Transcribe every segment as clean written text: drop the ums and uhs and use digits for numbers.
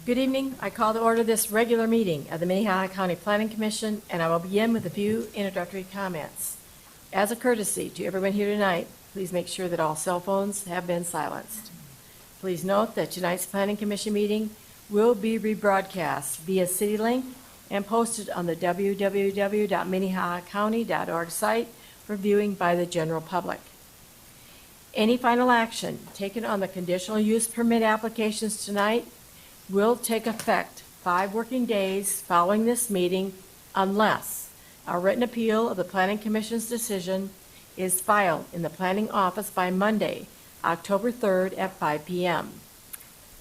Good evening. I call to order this regular meeting of the Minnehaha County Planning Commission, and I will begin with a few introductory comments. As a courtesy to everyone here tonight, please make sure that all cell phones have been silenced. Please note that tonight's Planning Commission meeting will be rebroadcast via CityLink and posted on the www.minnehahacounty.org site for viewing by the general public. Any final action taken on the conditional use permit applications tonight will take effect 5 working days following this meeting unless a written appeal of the Planning Commission's decision is filed in the Planning Office by Monday, October 3rd at 5 p.m.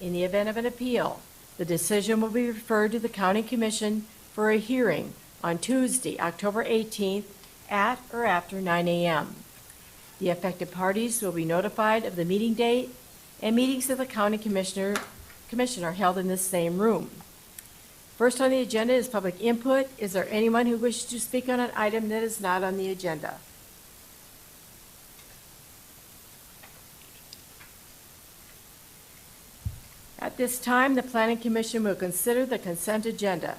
In the event of an appeal, the decision will be referred to the County Commission for a hearing on Tuesday, October 18th at or after 9 a.m. The affected parties will be notified of the meeting date, and meetings of the County Commission are held in this same room. First on the agenda is public input. Is there anyone who wishes to speak on an item that is not on the agenda? At this time, the Planning Commission will consider the consent agenda.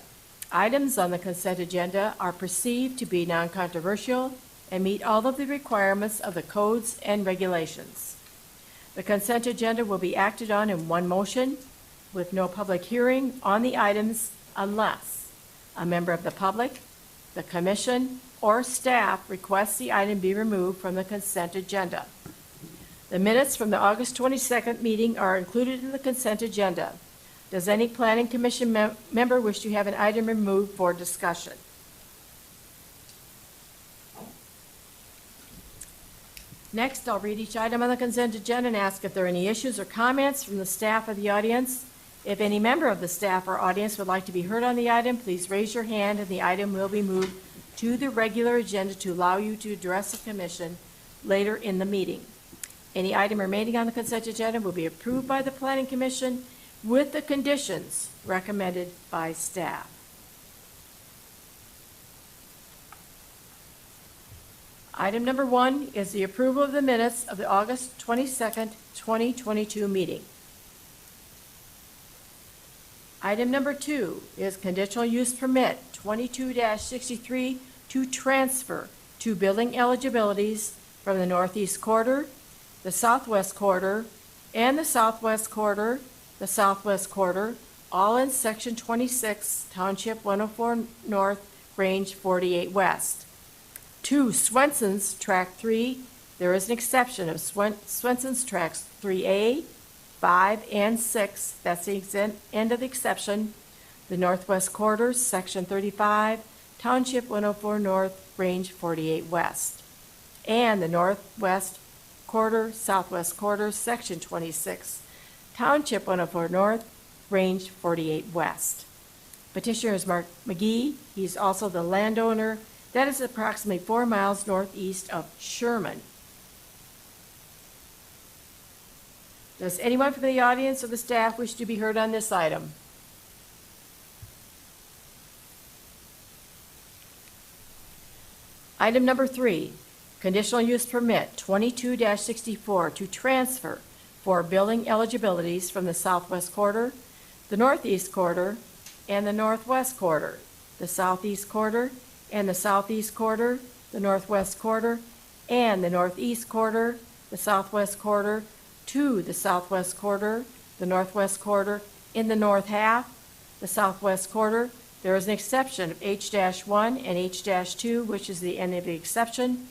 Items on the consent agenda are perceived to be non-controversial and meet all of the requirements of the codes and regulations. The consent agenda will be acted on in one motion with no public hearing on the items unless a member of the public, the commission, or staff requests the item be removed from the consent agenda. The minutes from the August 22nd meeting are included in the consent agenda. Does any Planning Commission member wish to have an item removed for discussion? Next, I'll read each item on the consent agenda and ask if there are any issues or comments from the staff or the audience. If any member of the staff or audience would like to be heard on the item, please raise your hand and the item will be moved to the regular agenda to allow you to address the commission later in the meeting. Any item remaining on the consent agenda will be approved by the Planning Commission with the conditions recommended by staff. Item number 1 is the approval of the minutes of the August 22nd, 2022 meeting. Item number 2 is conditional use permit 22-63 to transfer 2 building eligibilities from the northeast quarter, the southwest quarter, and the southwest quarter, all in Section 26, Township 104 North, Range 48 West. 2 Swenson's Track 3, there is an exception of Swenson's Tracks 3A, 5, and 6, that's the end of the exception. The Northwest Quarter, Section 35, Township 104 North, Range 48 West. And the Northwest Quarter, Southwest Quarter, Section 26, Township 104 North, Range 48 West. Petitioner is Mark McGee. He's also the landowner. That is approximately 4 miles northeast of Sherman. Does anyone from the audience or the staff wish to be heard on this item? Item number 3, conditional use permit 22-64 to transfer 4 building eligibilities from the southwest quarter, the northeast quarter, and the northwest quarter, the southeast quarter, and the southeast quarter, the northwest quarter, and the northeast quarter, the southwest quarter, to the southwest quarter, the northwest quarter, in the north half, the southwest quarter. There is an exception of H-1 and H-2, which is the end of the exception,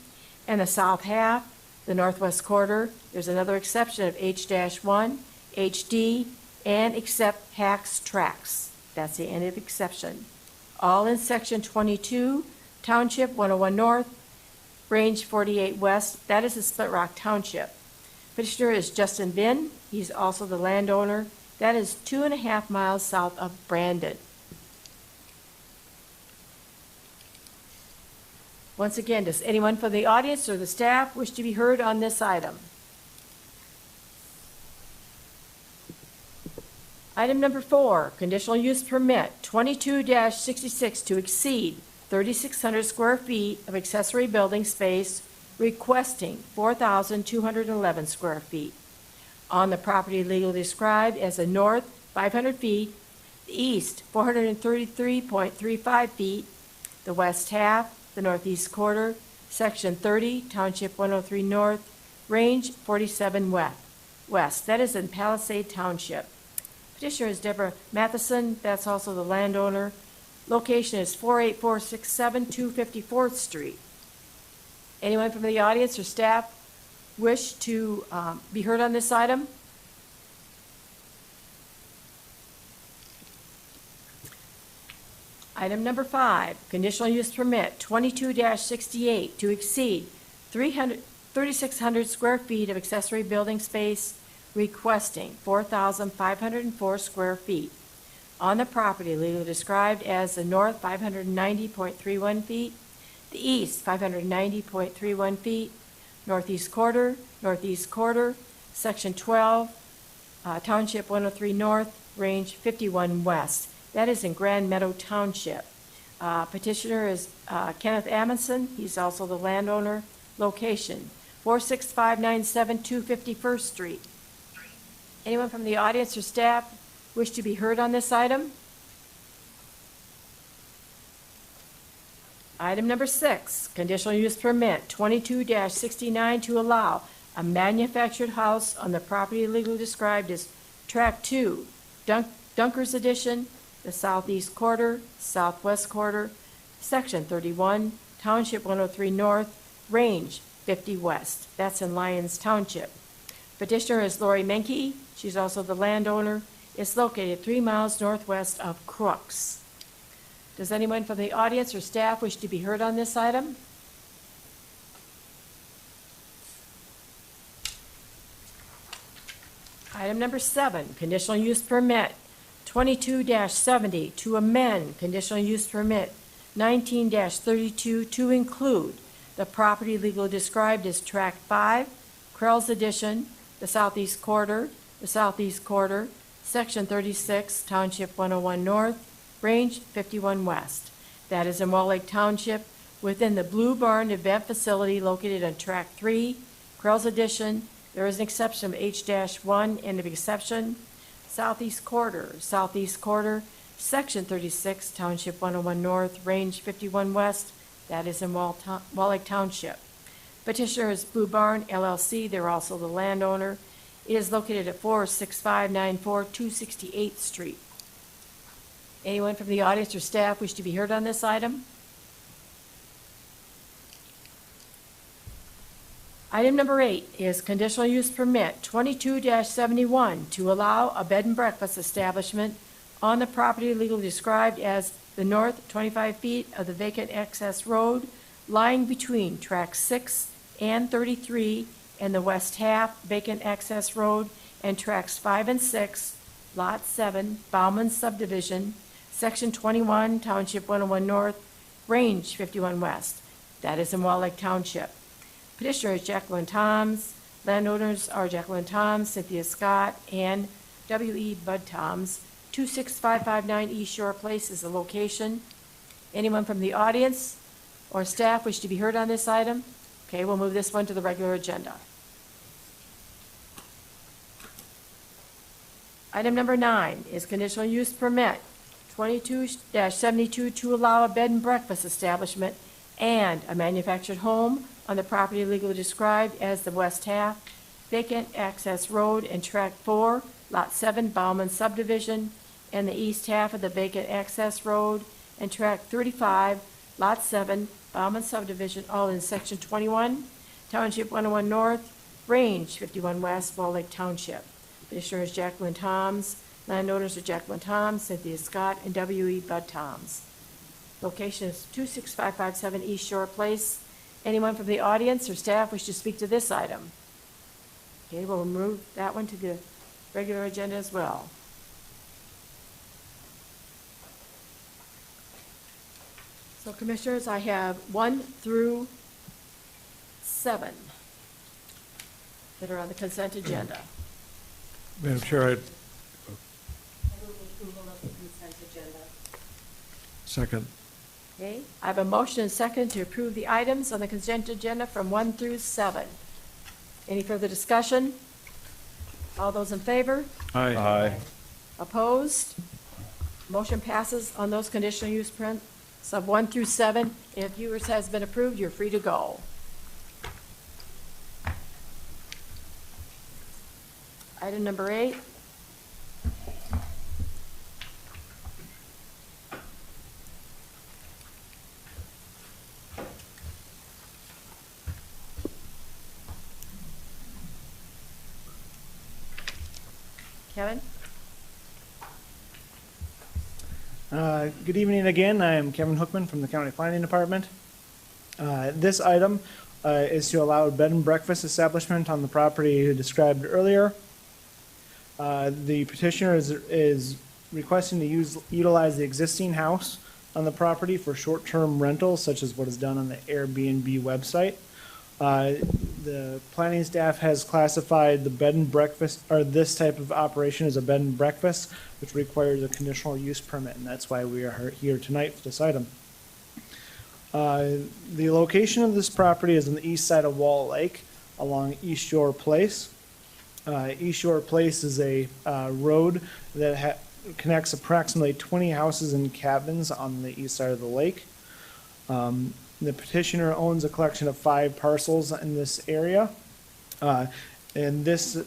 and the south half, the northwest quarter. There's another exception of H-1, HD, and except Hacks Tracks. That's the end of the exception. All in Section 22, Township 101 North, Range 48 West. That is a Split Rock Township. Petitioner is Justin Bin. He's also the landowner. That is 2.5 miles south of Brandon. Once again, does anyone from the audience or the staff wish to be heard on this item? Item number 4, conditional use permit 22-66 to exceed 3,600 square feet of accessory building space, requesting 4,211 square feet on the property legally described as the north 500 feet The east, 433.35 feet. The west half, the northeast quarter, section 30, township 103 north, range 47 west. That is in Palisade Township. Petitioner is Deborah Matheson. That's also the landowner. Location is 48467 254th Street. Anyone from the audience or staff wish to be heard on this item? Item number 5, conditional use permit 22-68 to exceed 3,600 square feet of accessory building space, requesting 4,504 square feet on the property legally described as the north 590.31 feet, the east 590.31 feet, northeast quarter, section 12, township 103 north, range 51 west. That is in Grand Meadow Township. Petitioner is Kenneth Amundson. He's also the landowner. Location, 46597 251st Street. Anyone from the audience or staff wish to be heard on this item? Item number 6, conditional use permit 22-69 to allow a manufactured house on the property legally described as Tract 2, Dunker's Edition, the southeast quarter, southwest quarter, section 31, township 103 north, range 50 west. That's in Lyons Township. Petitioner is Lori Menke. She's also the landowner. It's located 3 miles northwest of Crooks. Does anyone from the audience or staff wish to be heard on this item? Item number 7, conditional use permit 22-70 to amend conditional use permit 19-32 to include the property legally described as Tract 5, Krell's Edition, the southeast quarter, section 36, township 101 north, range 51 west. That is in Wall Lake Township within the Blue Barn event facility located on Tract 3, Krell's Edition. There is an exception of H-1, end of exception. Southeast quarter, section 36, township 101 north, range 51 west. That is in Wall Lake Township. Petitioner is Blue Barn, LLC. They're also the landowner. It is located at 46594 268th Street. Anyone from the audience or staff wish to be heard on this item? Item number 8 is conditional use permit 22-71 to allow a bed and breakfast establishment on the property legally described as the north 25 feet of the vacant access road lying between Tract 6 and 33 and the west half vacant access road and Tracts 5 and 6, Lot 7, Bauman Subdivision, Section 21, Township 101 North, Range 51 West. That is in Wall Lake Township. Petitioner is Jacqueline Toms. Landowners are Jacqueline Toms, Cynthia Scott, and W.E. Bud Toms. 26559 East Shore Place is the location. Anyone from the audience or staff wish to be heard on this item? Okay, we'll move this one to the regular agenda. Item number 9 is conditional use permit 22-72 to allow a bed and breakfast establishment and a manufactured home on the property legally described as the west half, vacant access road and Tract 4, Lot 7, Bauman Subdivision, and the east half of the vacant access road and Tract 35, Lot 7, Bauman Subdivision, all in Section 21, Township 101 North, Range 51 West, Wall Lake Township. Petitioner is Jacqueline Toms. Landowners are Jacqueline Toms, Cynthia Scott, and W.E. Bud Toms. Location is 26557 East Shore Place. Anyone from the audience or staff wish to speak to this item? Okay, we'll move that one to the regular agenda as well. So, Commissioners, I have 1 through 7 that are on the consent agenda. Madam Chair, I move approval of the consent agenda. second. Okay, I have a motion and second to approve the items on the consent agenda from 1 through 7. Any further discussion? All those in favor? Aye. Opposed? Motion passes on those conditional use permits of 1 through 7. If yours has been approved, you're free to go. Item number 8. Kevin? Good evening again. I am Kevin Hookman from the County Planning Department. This item is to allow a bed and breakfast establishment on the property described earlier. The petitioner is requesting to utilize the existing house on the property for short-term rentals, such as what is done on the Airbnb website. The planning staff has classified the bed and breakfast, or this type of operation, as a bed and breakfast, which requires a conditional use permit, and that's why we are here tonight for this item. The location of this property is on the east side of Wall Lake, along East Shore Place. East Shore Place is a road that connects approximately 20 houses and cabins on the east side of the lake. The petitioner owns a collection of 5 parcels in this area. And this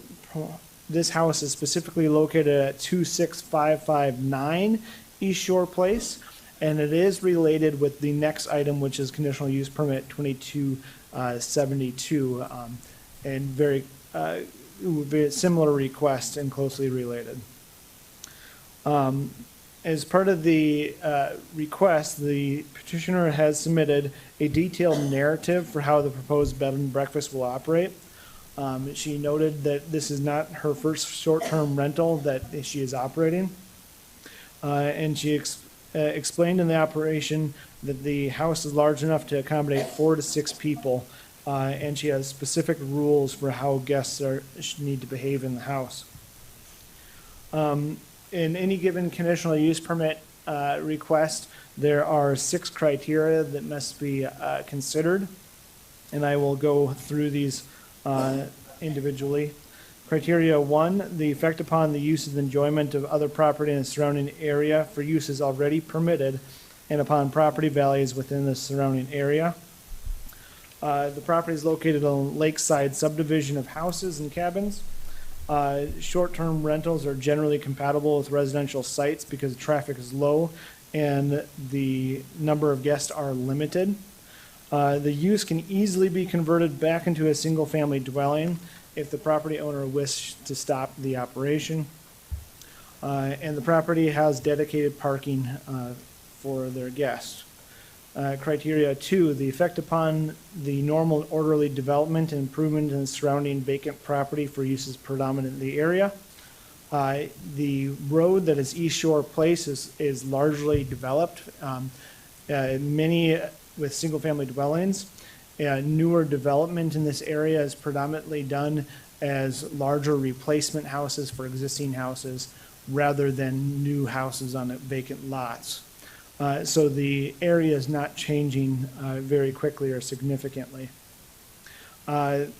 house is specifically located at 26559 East Shore Place. And it is related with the next item, which is conditional use permit 2272, and very similar request and closely related. As part of the request, the petitioner has submitted a detailed narrative for how the proposed bed and breakfast will operate. She noted that this is not her first short-term rental that she is operating. And she explained in the operation that the house is large enough to accommodate 4 to 6 people, and she has specific rules for how guests need to behave in the house. In any given conditional use permit request, there are 6 criteria that must be considered, and I will go through these individually. Criteria 1, the effect upon the use and enjoyment of other property in the surrounding area for uses already permitted and upon property values within the surrounding area. The property is located on a lakeside subdivision of houses and cabins. Short-term rentals are generally compatible with residential sites because traffic is low and the number of guests are limited. The use can easily be converted back into a single-family dwelling if the property owner wishes to stop the operation. And the property has dedicated parking for their guests. Criteria 2, the effect upon the normal orderly development and improvement in the surrounding vacant property for uses predominant in the area. The road that is East Shore Place is largely developed, many with single-family dwellings. Newer development in this area is predominantly done as larger replacement houses for existing houses rather than new houses on vacant lots. So the area is not changing very quickly or significantly. The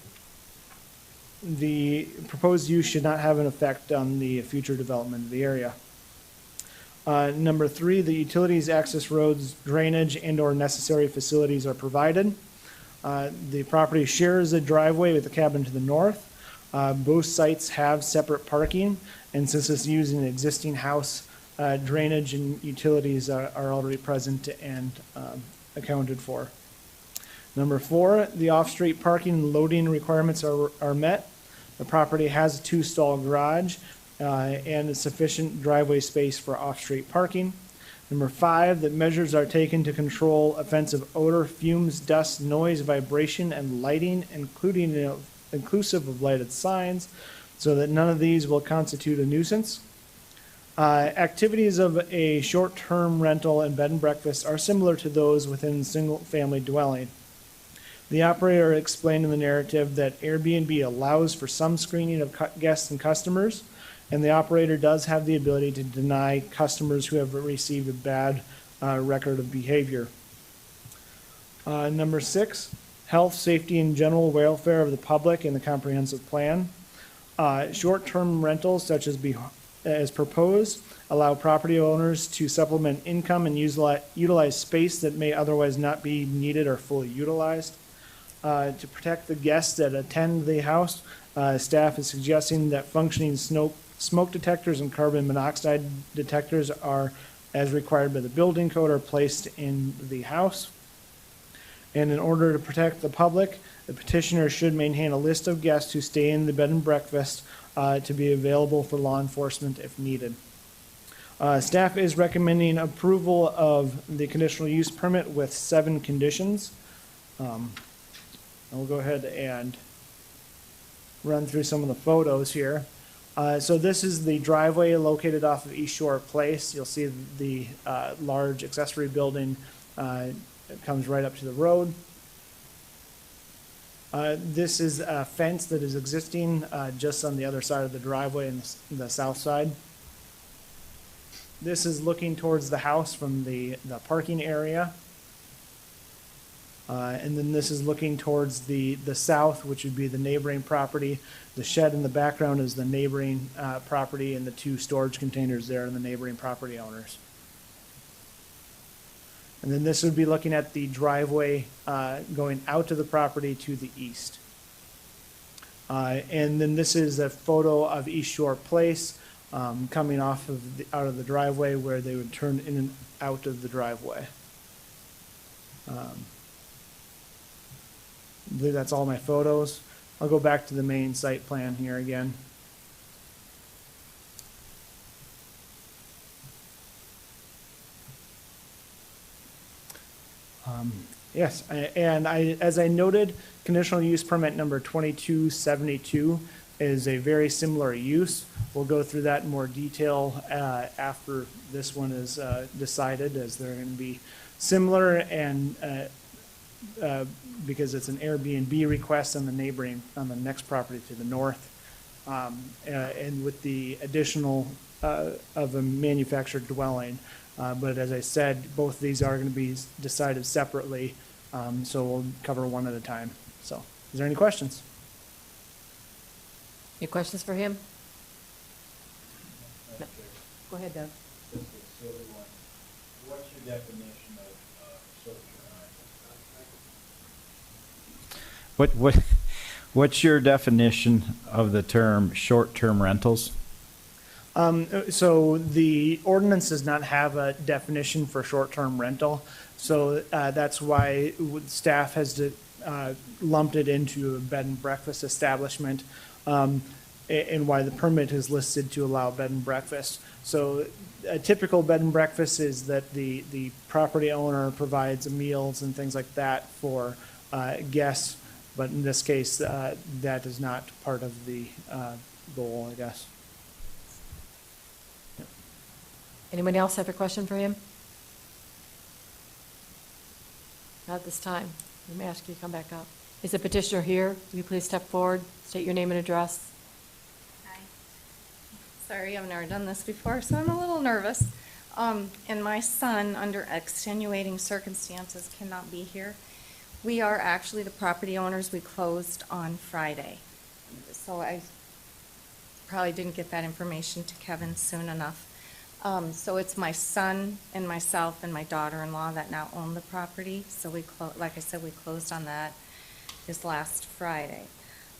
proposed use should not have an effect on the future development of the area. Number 3, the utilities, access roads, drainage, and/or necessary facilities are provided. The property shares a driveway with the cabin to the north. Both sites have separate parking, and since it's using an existing house, drainage and utilities are already present and accounted for. Number 4, the off-street parking and loading requirements are met. The property has a 2-stall garage and sufficient driveway space for off-street parking. Number 5, that measures are taken to control offensive odor, fumes, dust, noise, vibration, and lighting, inclusive of lighted signs, so that none of these will constitute a nuisance. Activities of a short-term rental and bed and breakfast are similar to those within single-family dwelling. The operator explained in the narrative that Airbnb allows for some screening of guests and customers, and the operator does have the ability to deny customers who have received a bad record of behavior. Number 6, health, safety, and general welfare of the public in the comprehensive plan. Short-term rentals such as as proposed, allow property owners to supplement income and utilize space that may otherwise not be needed or fully utilized. To protect the guests that attend the house, staff is suggesting that functioning smoke detectors and carbon monoxide detectors are, as required by the building code, are placed in the house. And in order to protect the public, the petitioner should maintain a list of guests who stay in the bed and breakfast to be available for law enforcement if needed. Staff is recommending approval of the conditional use permit with 7 conditions. I'll go ahead and run through some of the photos here. So this is the driveway located off of East Shore Place. You'll see the large accessory building comes right up to the road. This is a fence that is existing just on the other side of the driveway in the south side. This is looking towards the house from the parking area. And then this is looking towards the south, which would be the neighboring property. The shed in the background is the neighboring property, and the 2 storage containers there are the neighboring property owners. And then this would be looking at the driveway going out to the property to the east. And then this is a photo of East Shore Place coming off of out of the driveway where they would turn in and out of the driveway. I believe that's all my photos. I'll go back to the main site plan here again. Yes, as I noted, conditional use permit number 2272 is a very similar use. We'll go through that in more detail after this one is decided, as they're going to be similar, and because it's an Airbnb request on the next property to the north, and with the additional of a manufactured dwelling. But as I said, both of these are going to be decided separately, so we'll cover one at a time. So, is there any questions? Any questions for him? No. Go ahead, Doug. Just a silly one. What's your definition of short-term rental? What's your definition of the term short-term rentals? So the ordinance does not have a definition for short-term rental, so that's why staff has lumped it into a bed and breakfast establishment, and why the permit is listed to allow bed and breakfast. So a typical bed and breakfast is that the property owner provides meals and things like that for guests, but in this case, that is not part of the goal, I guess. Anyone else have a question for him? Not at this time. Let me ask you to come back up. Is the petitioner here? Will you please step forward, state your name and address? Hi. Sorry, I've never done this before, so I'm a little nervous. And my son, under extenuating circumstances, cannot be here. We are actually the property owners. We closed on Friday. So I probably didn't get that information to Kevin soon enough. So it's my son and myself and my daughter-in-law that now own the property. So we, like I said, we closed on that this last Friday.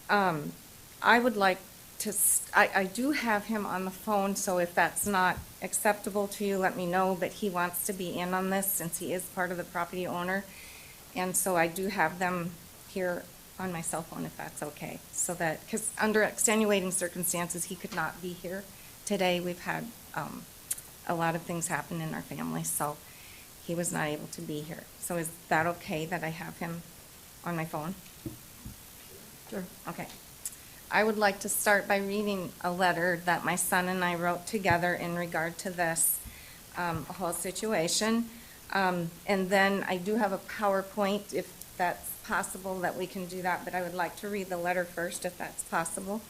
I would like to, I do have him on the phone, so if that's not acceptable to you, let me know, but he wants to be in on this since he is part of the property owner. And so I do have them here on my cell phone if that's okay. So that, because under extenuating circumstances, he could not be here today. We've had a lot of things happen in our family, so he was not able to be here. So is that okay that I have him on my phone? Sure. Okay. I would like to start by reading a letter that my son and I wrote together in regard to this whole situation. And then I do have a PowerPoint, if that's possible, that we can do that, but I would like to read the letter first, if that's possible.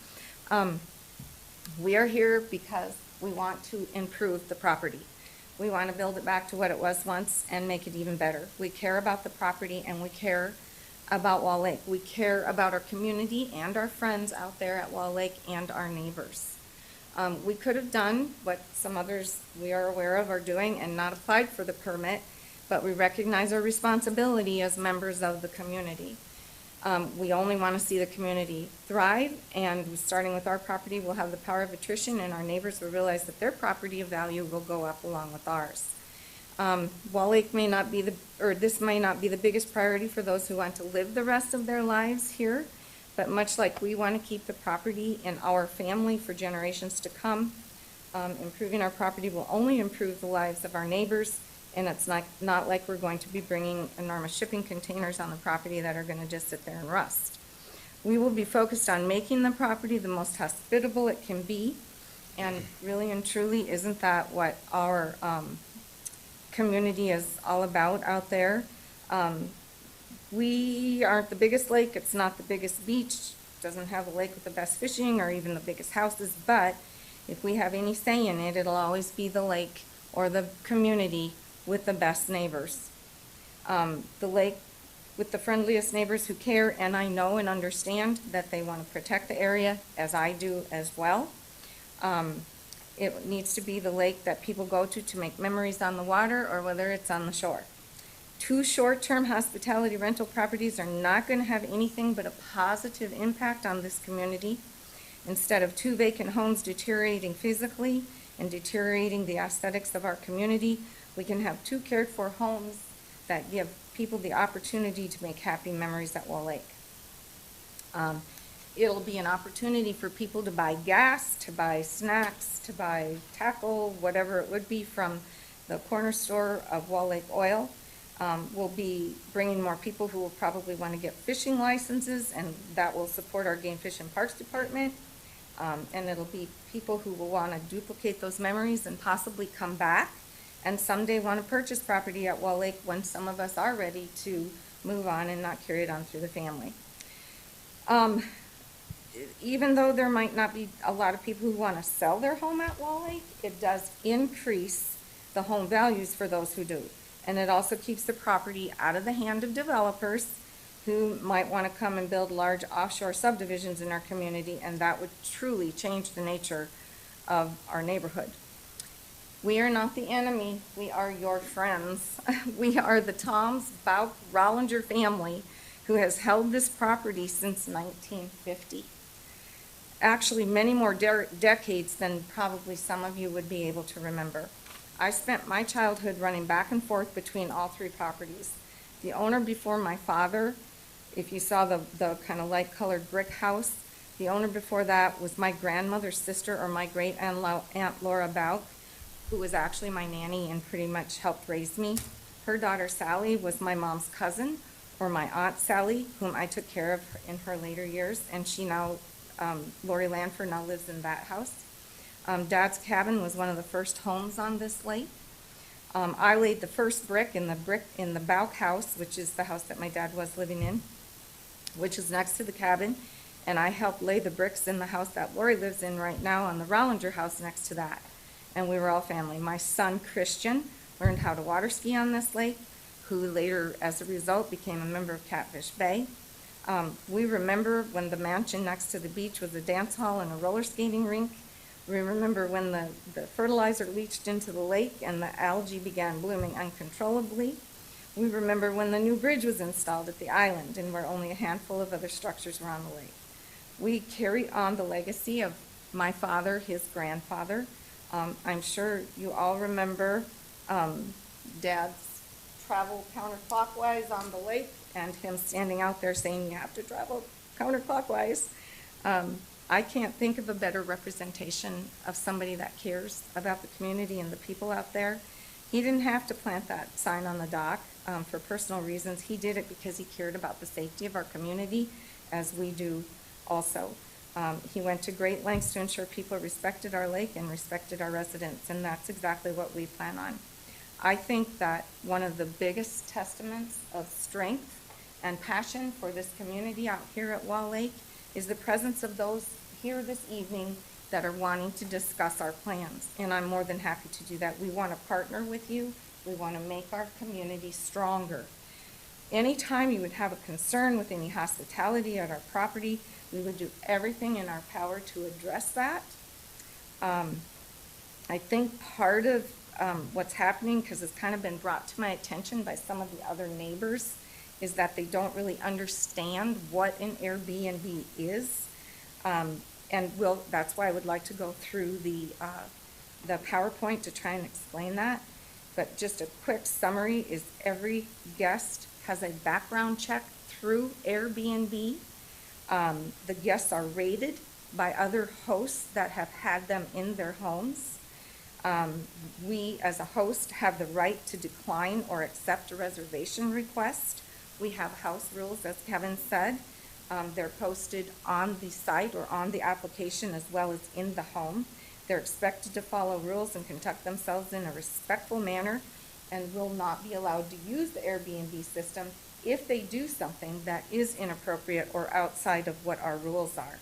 We are here because we want to improve the property. We want to build it back to what it was once and make it even better. We care about the property and we care about Wall Lake. We care about our community and our friends out there at Wall Lake and our neighbors. We could have done what some others we are aware of are doing and not applied for the permit, but we recognize our responsibility as members of the community. We only want to see the community thrive, and starting with our property, we'll have the power of attrition, and our neighbors will realize that their property value will go up along with ours. Wall Lake may not be this may not be the biggest priority for those who want to live the rest of their lives here, but much like we want to keep the property in our family for generations to come, improving our property will only improve the lives of our neighbors, and it's not like we're going to be bringing enormous shipping containers on the property that are going to just sit there and rust. We will be focused on making the property the most hospitable it can be, and really and truly, isn't that what our community is all about out there? We aren't the biggest lake, it's not the biggest beach, doesn't have a lake with the best fishing or even the biggest houses, but if we have any say in it, it'll always be the lake or the community with the best neighbors. The lake with the friendliest neighbors who care, and I know and understand that they want to protect the area, as I do as well. It needs to be the lake that people go to make memories on the water, or whether it's on the shore. 2 short-term hospitality rental properties are not going to have anything but a positive impact on this community. Instead of 2 vacant homes deteriorating physically and deteriorating the aesthetics of our community, we can have 2 cared-for homes that give people the opportunity to make happy memories at Wall Lake. It'll be an opportunity for people to buy gas, to buy snacks, to buy tackle, whatever it would be from the corner store of Wall Lake Oil. We'll be bringing more people who will probably want to get fishing licenses, and that will support our Game Fish and Parks Department. And it'll be people who will want to duplicate those memories and possibly come back and someday want to purchase property at Wall Lake when some of us are ready to move on and not carry it on through the family. Even though there might not be a lot of people who want to sell their home at Wall Lake, it does increase the home values for those who do. And it also keeps the property out of the hand of developers who might want to come and build large offshore subdivisions in our community, and that would truly change the nature of our neighborhood. We are not the enemy, we are your friends. We are the Toms Bauk Rollinger family who has held this property since 1950. Actually, many more decades than probably some of you would be able to remember. I spent my childhood running back and forth between all 3 properties. The owner before my father, if you saw the kind of light-colored brick house, the owner before that was my grandmother's sister, or my great-aunt Laura Bauk, who was actually my nanny and pretty much helped raise me. Her daughter Sally was my mom's cousin, or my aunt Sally, whom I took care of in her later years, and she now, Lori Lanford, now lives in that house. Dad's cabin was one of the first homes on this lake. I laid the first brick in the Bauk house, which is the house that my dad was living in, which is next to the cabin, and I helped lay the bricks in the house that Lori lives in right now on the Rollinger house next to that. And we were all family. My son, Christian, learned how to water ski on this lake, who later, as a result, became a member of Catfish Bay. We remember when the mansion next to the beach was a dance hall and a roller skating rink. We remember when the fertilizer leached into the lake and the algae began blooming uncontrollably. We remember when the new bridge was installed at the island and where only a handful of other structures were on the lake. We carry on the legacy of my father, his grandfather. I'm sure you all remember Dad's travel counterclockwise on the lake and him standing out there saying you have to travel counterclockwise. I can't think of a better representation of somebody that cares about the community and the people out there. He didn't have to plant that sign on the dock for personal reasons. He did it because he cared about the safety of our community, as we do also. He went to great lengths to ensure people respected our lake and respected our residents, and that's exactly what we plan on. I think that one of the biggest testaments of strength and passion for this community out here at Wall Lake is the presence of those here this evening that are wanting to discuss our plans, and I'm more than happy to do that. We want to partner with you. We want to make our community stronger. Anytime you would have a concern with any hospitality at our property, we would do everything in our power to address that. I think part of what's happening, because it's kind of been brought to my attention by some of the other neighbors, is that they don't really understand what an Airbnb is. And that's why I would like to go through the PowerPoint to try and explain that. But just a quick summary is every guest has a background check through Airbnb. The guests are rated by other hosts that have had them in their homes. We, as a host, have the right to decline or accept a reservation request. We have house rules, as Kevin said. They're posted on the site or on the application as well as in the home. They're expected to follow rules and conduct themselves in a respectful manner and will not be allowed to use the Airbnb system if they do something that is inappropriate or outside of what our rules are.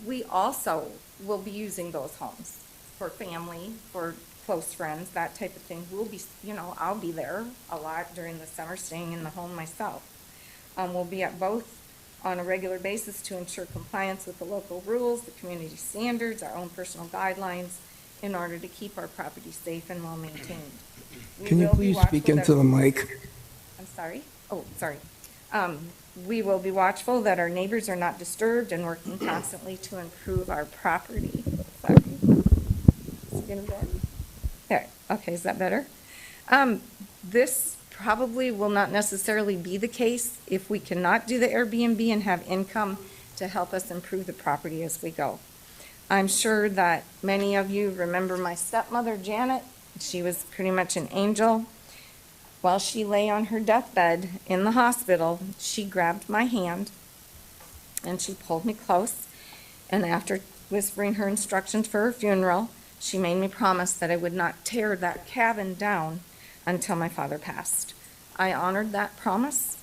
We also will be using those homes for family, for close friends, that type of thing. We'll be, I'll be there a lot during the summer, staying in the home myself. We'll be at both on a regular basis to ensure compliance with the local rules, the community standards, our own personal guidelines, in order to keep our property safe and well maintained. Can you please speak into the mic? I'm sorry? Oh, sorry. We will be watchful that our neighbors are not disturbed and working constantly to improve our property. Sorry. Is it gonna bend? There. Okay, is that better? This probably will not necessarily be the case if we cannot do the Airbnb and have income to help us improve the property as we go. I'm sure that many of you remember my stepmother, Janet. She was pretty much an angel. While she lay on her deathbed in the hospital, she grabbed my hand and she pulled me close. And after whispering her instructions for her funeral, she made me promise that I would not tear that cabin down until my father passed. I honored that promise.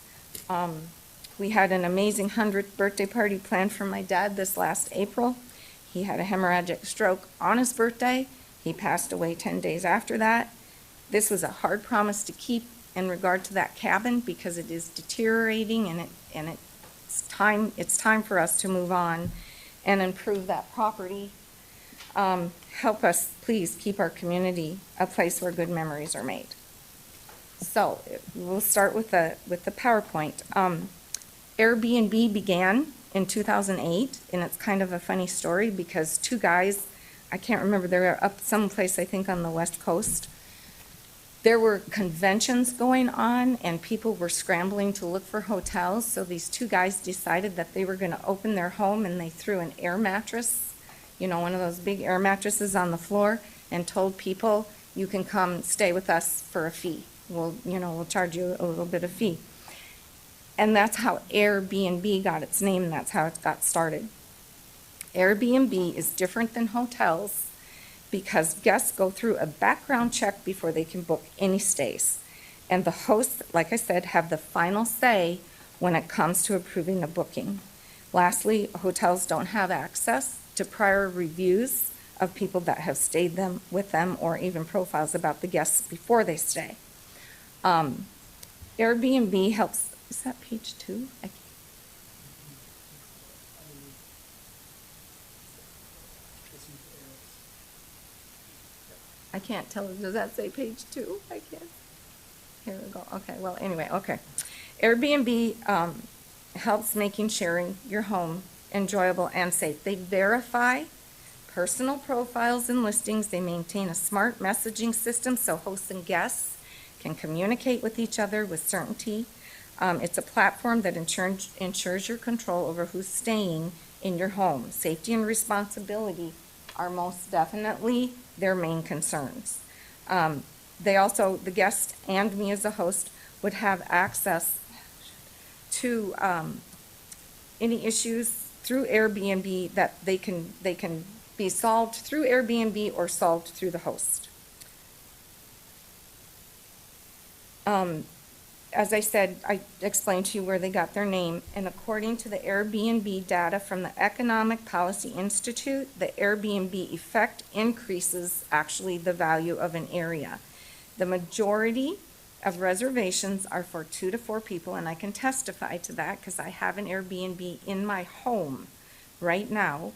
We had an amazing 100th birthday party planned for my dad this last April. He had a hemorrhagic stroke on his birthday. He passed away 10 days after that. This was a hard promise to keep in regard to that cabin because it is deteriorating and it's time for us to move on and improve that property. Help us, please, keep our community a place where good memories are made. So we'll start with the PowerPoint. Airbnb began in 2008, and it's kind of a funny story because two guys, I can't remember, they were up someplace, I think, on the West Coast. There were conventions going on, and people were scrambling to look for hotels, so these two guys decided that they were going to open their home, and they threw an air mattress, one of those big air mattresses on the floor, and told people, you can come stay with us for a fee. We'll charge you a little bit of fee. And that's how Airbnb got its name, and that's how it got started. Airbnb is different than hotels because guests go through a background check before they can book any stays. And the hosts, like I said, have the final say when it comes to approving a booking. Lastly, hotels don't have access to prior reviews of people that have stayed with them or even profiles about the guests before they stay. Airbnb helps. Is that page 2? I can't tell. Does that say page 2? I can't. Here we go. Okay. Well, anyway. Okay. Airbnb helps making sharing your home enjoyable and safe. They verify personal profiles and listings. They maintain a smart messaging system so hosts and guests can communicate with each other with certainty. It's a platform that ensures your control over who's staying in your home. Safety and responsibility are most definitely their main concerns. The guest and me as a host would have access to any issues through Airbnb that they can be solved through Airbnb or solved through the host. As I said, I explained to you where they got their name, and according to the Airbnb data from the Economic Policy Institute, the Airbnb effect increases actually the value of an area. The majority of reservations are for 2 to 4 people, and I can testify to that because I have an Airbnb in my home right now,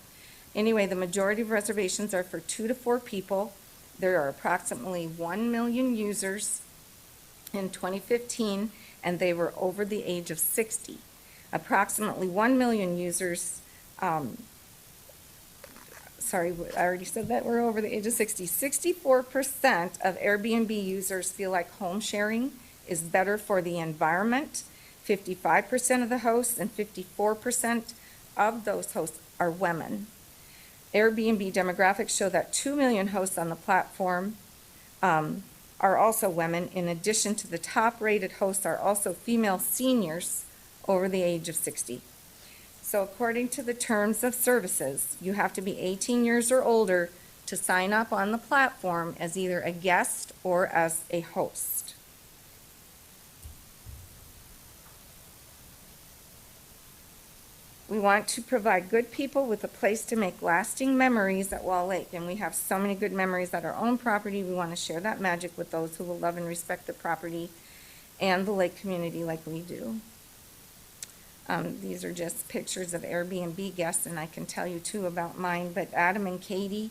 Anyway, the majority of reservations are for 2 to 4 people. There are approximately 1 million users in 2015, and they were over the age of 60. Approximately 1 million users, sorry, I already said that we're over the age of 60. 64% of Airbnb users feel like home sharing is better for the environment. 55% of the hosts and 54% of those hosts are women. Airbnb demographics show that 2 million hosts on the platform are also women. In addition to the top-rated hosts are also female seniors over the age of 60. So according to the terms of services, you have to be 18 years or older to sign up on the platform as either a guest or as a host. We want to provide good people with a place to make lasting memories at Wall Lake, and we have so many good memories at our own property. We want to share that magic with those who will love and respect the property and the lake community like we do. These are just pictures of Airbnb guests, and I can tell you too about mine, but Adam and Katie,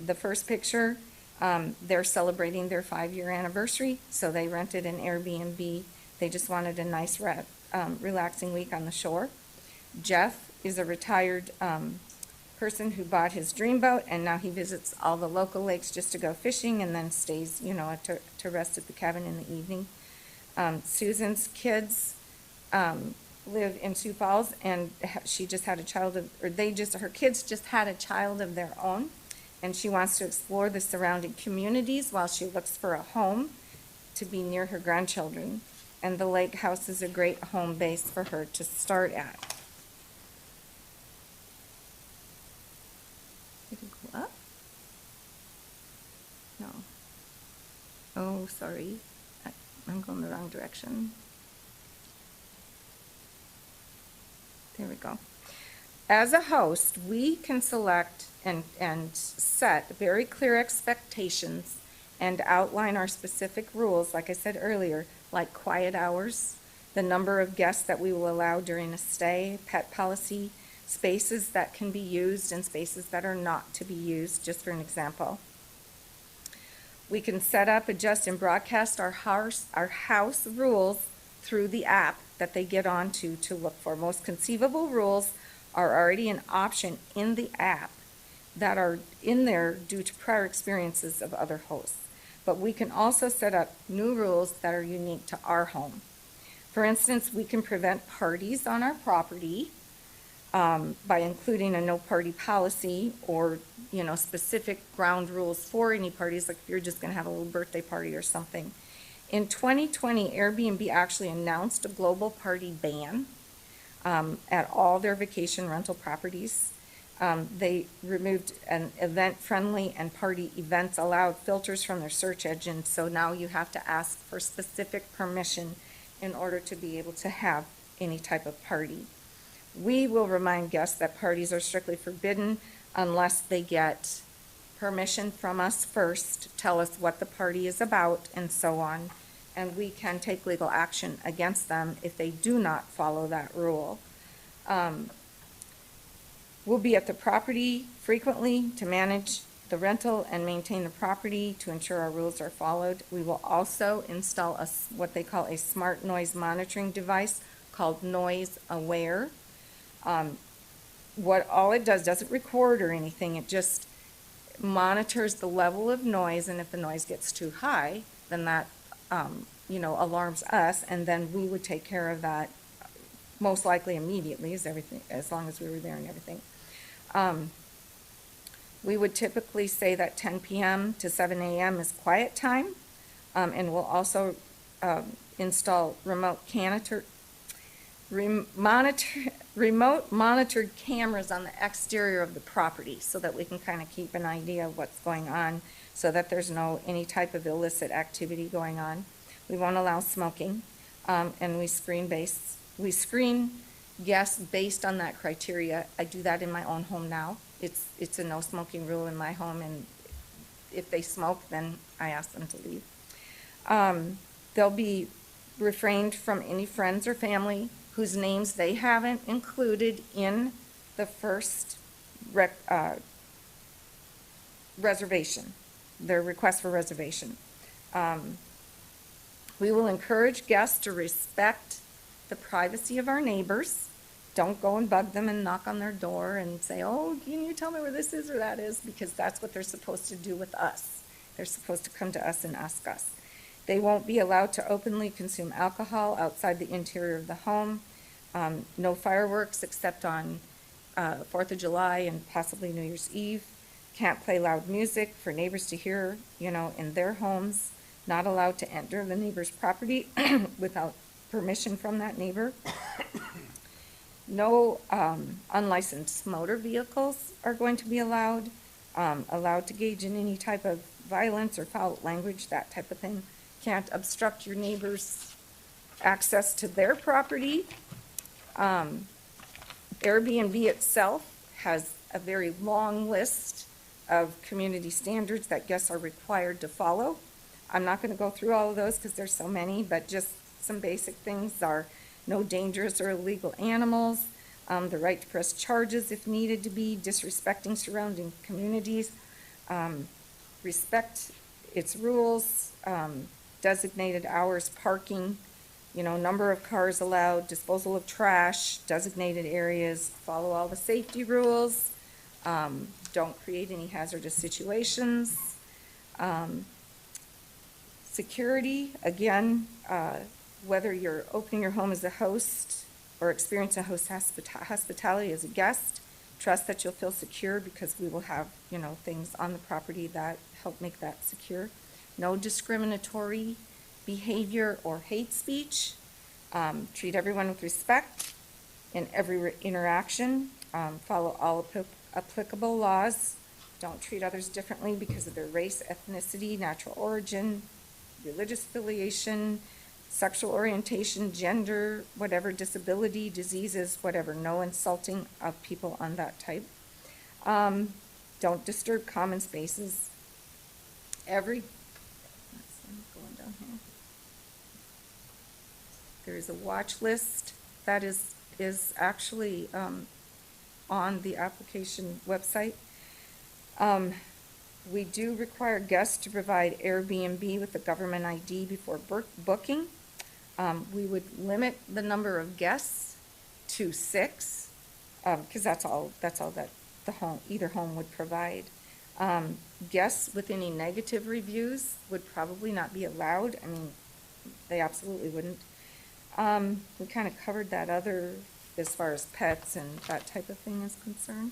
the first picture, they're celebrating their 5-year anniversary, so they rented an Airbnb. They just wanted a nice, relaxing week on the shore. Jeff is a retired person who bought his dream boat, and now he visits all the local lakes just to go fishing and then stays, you know, to rest at the cabin in the evening. Susan's kids live in Sioux Falls, and she just had a child of, or her kids just had a child of their own, and she wants to explore the surrounding communities while she looks for a home to be near her grandchildren. And the lake house is a great home base for her to start at. You can go up? No. Oh, sorry. I'm going the wrong direction. There we go. As a host, we can select and set very clear expectations and outline our specific rules, like I said earlier, like quiet hours, the number of guests that we will allow during a stay, pet policy, spaces that can be used and spaces that are not to be used, just for an example. We can set up, adjust, and broadcast our house rules through the app that they get onto to look for. Most conceivable rules are already an option in the app that are in there due to prior experiences of other hosts. But we can also set up new rules that are unique to our home. For instance, we can prevent parties on our property by including a no party policy or, you know, specific ground rules for any parties, like if you're just going to have a little birthday party or something. In 2020, Airbnb actually announced a global party ban at all their vacation rental properties. They removed an event-friendly and party events allowed filters from their search engine, so now you have to ask for specific permission in order to be able to have any type of party. We will remind guests that parties are strictly forbidden unless they get permission from us first, tell us what the party is about, and so on. And we can take legal action against them if they do not follow that rule. We'll be at the property frequently to manage the rental and maintain the property to ensure our rules are followed. We will also install what they call a smart noise monitoring device called Noise Aware. What all it doesn't record or anything, it just monitors the level of noise, and if the noise gets too high, then that alarms us, and then we would take care of that most likely immediately, as long as we were there and everything. We would typically say that 10 p.m. to 7 a.m. is quiet time, and we'll also install remote monitored cameras on the exterior of the property so that we can kind of keep an idea of what's going on, so that there's any type of illicit activity going on. We won't allow smoking, and we screen guests based on that criteria. I do that in my own home now. It's a no smoking rule in my home, and if they smoke, then I ask them to leave. They'll be refrained from any friends or family whose names they haven't included in the first reservation, their request for reservation. We will encourage guests to respect the privacy of our neighbors. Don't go and bug them and knock on their door and say, oh, can you tell me where this is or that is? Because that's what they're supposed to do with us. They're supposed to come to us and ask us. They won't be allowed to openly consume alcohol outside the interior of the home. No fireworks except on 4th of July and possibly New Year's Eve. Can't play loud music for neighbors to hear, in their homes. Not allowed to enter the neighbor's property without permission from that neighbor. No unlicensed motor vehicles are going to be allowed. Allowed to engage in any type of violence or foul language, that type of thing. Can't obstruct your neighbor's access to their property. Airbnb itself has a very long list of community standards that guests are required to follow. I'm not going to go through all of those because there's so many, but just some basic things are no dangerous or illegal animals, the right to press charges if needed to be, disrespecting surrounding communities, respect its rules, designated hours, parking, number of cars allowed, disposal of trash, designated areas, follow all the safety rules, don't create any hazardous situations. Security, again, whether you're opening your home as a host or experience a host hospitality as a guest, trust that you'll feel secure because we will have, things on the property that help make that secure. No discriminatory behavior or hate speech. Treat everyone with respect in every interaction. Follow all applicable laws. Don't treat others differently because of their race, ethnicity, natural origin, religious affiliation, sexual orientation, gender, whatever, disability, diseases, whatever. No insulting of people on that type. Don't disturb common spaces. Going down here. There is a watch list that is actually on the application website. We do require guests to provide Airbnb with a government ID before booking. We would limit the number of guests to 6, because that's all that either home would provide. Guests with any negative reviews would probably not be allowed. I mean, they absolutely wouldn't. We kind of covered that other as far as pets and that type of thing is concerned.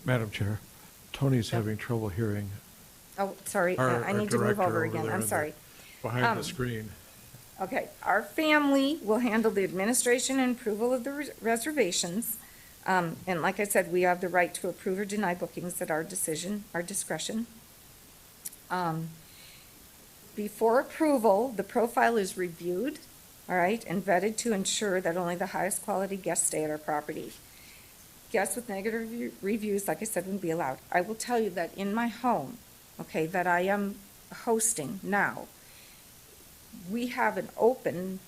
Madam Chair, Tony's Yeah. having trouble hearing. Oh, sorry, Our I need to move director over over again, there I'm in sorry. Behind the screen. Okay, our family will handle the administration and approval of the reservations. And like I said, we have the right to approve or deny bookings at our discretion. Before approval, the profile is reviewed, all right, and vetted to ensure that only the highest quality guests stay at our property. Guests with negative reviews, like I said, wouldn't be allowed. I will tell you that in my home, okay, that I am hosting now, we have an open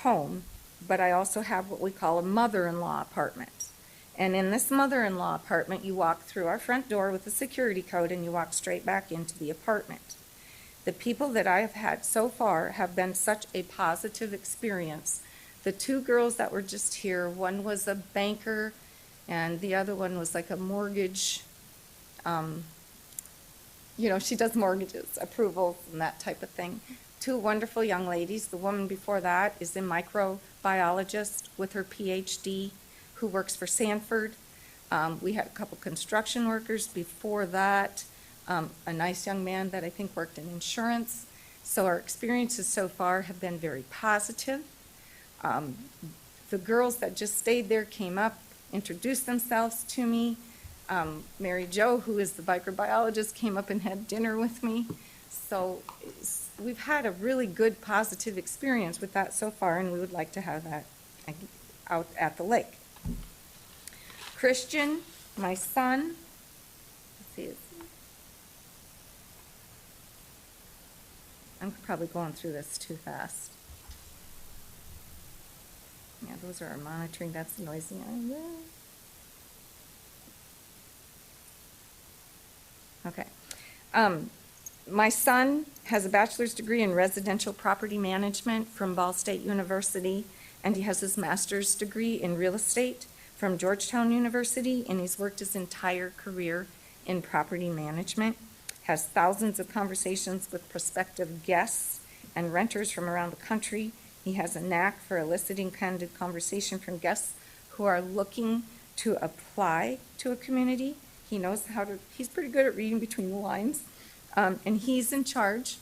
home, but I also have what we call a mother-in-law apartment. And in this mother-in-law apartment, you walk through our front door with a security code and you walk straight back into the apartment. The people that I have had so far have been such a positive experience. The 2 girls that were just here, one was a banker and the other one was like a mortgage, she does mortgages, approvals and that type of thing. 2 wonderful young ladies. The woman before that is a microbiologist with her PhD who works for Sanford. We had a couple construction workers before that, a nice young man that I think worked in insurance. So our experiences so far have been very positive. The girls that just stayed there came up, introduced themselves to me. Mary Jo, who is the microbiologist, came up and had dinner with me. So we've had a really good positive experience with that so far, and we would like to have that out at the lake. Christian, my son, let's see, I'm probably going through this too fast. Yeah, those are our monitoring, that's noisy. Okay. My son has a bachelor's degree in residential property management from Ball State University, and he has his master's degree in real estate from Georgetown University, and he's worked his entire career in property management, has thousands of conversations with prospective guests and renters from around the country. He has a knack for eliciting candid conversation from guests who are looking to apply to a community. He knows he's pretty good at reading between the lines. And he's in charge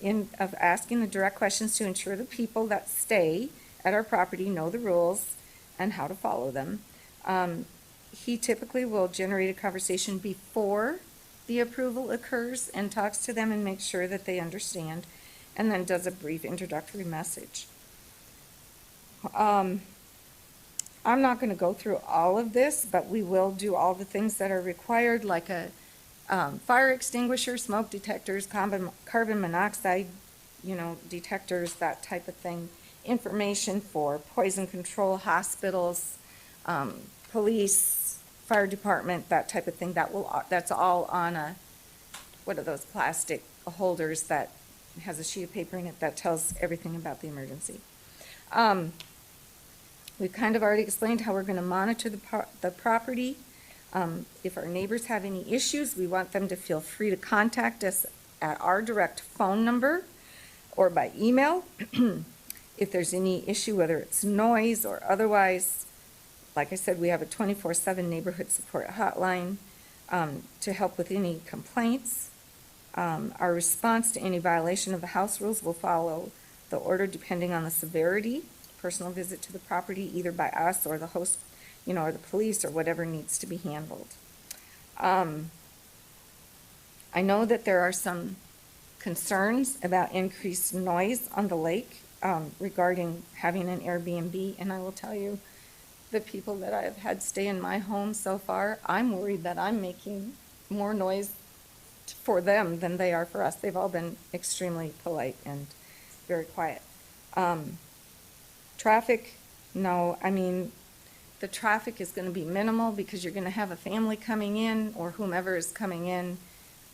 of asking the direct questions to ensure the people that stay at our property know the rules and how to follow them. He typically will generate a conversation before the approval occurs and talks to them and makes sure that they understand, and then does a brief introductory message. I'm not going to go through all of this, but we will do all the things that are required, like a fire extinguisher, smoke detectors, carbon monoxide, detectors, that type of thing. Information for poison control, hospitals, police, fire department, that type of thing. That's all on what are those plastic holders that has a sheet of paper in it that tells everything about the emergency. We've kind of already explained how we're going to monitor the property. If our neighbors have any issues, we want them to feel free to contact us at our direct phone number or by email. If there's any issue, whether it's noise or otherwise, like I said, we have a 24/7 neighborhood support hotline to help with any complaints. Our response to any violation of the house rules will follow the order depending on the severity. Personal visit to the property, either by us or the host, or the police, or whatever needs to be handled. I know that there are some concerns about increased noise on the lake regarding having an Airbnb, and I will tell you, the people that I have had stay in my home so far, I'm worried that I'm making more noise for them than they are for us. They've all been extremely polite and very quiet. Traffic, no, the traffic is going to be minimal because you're going to have a family coming in or whomever is coming in,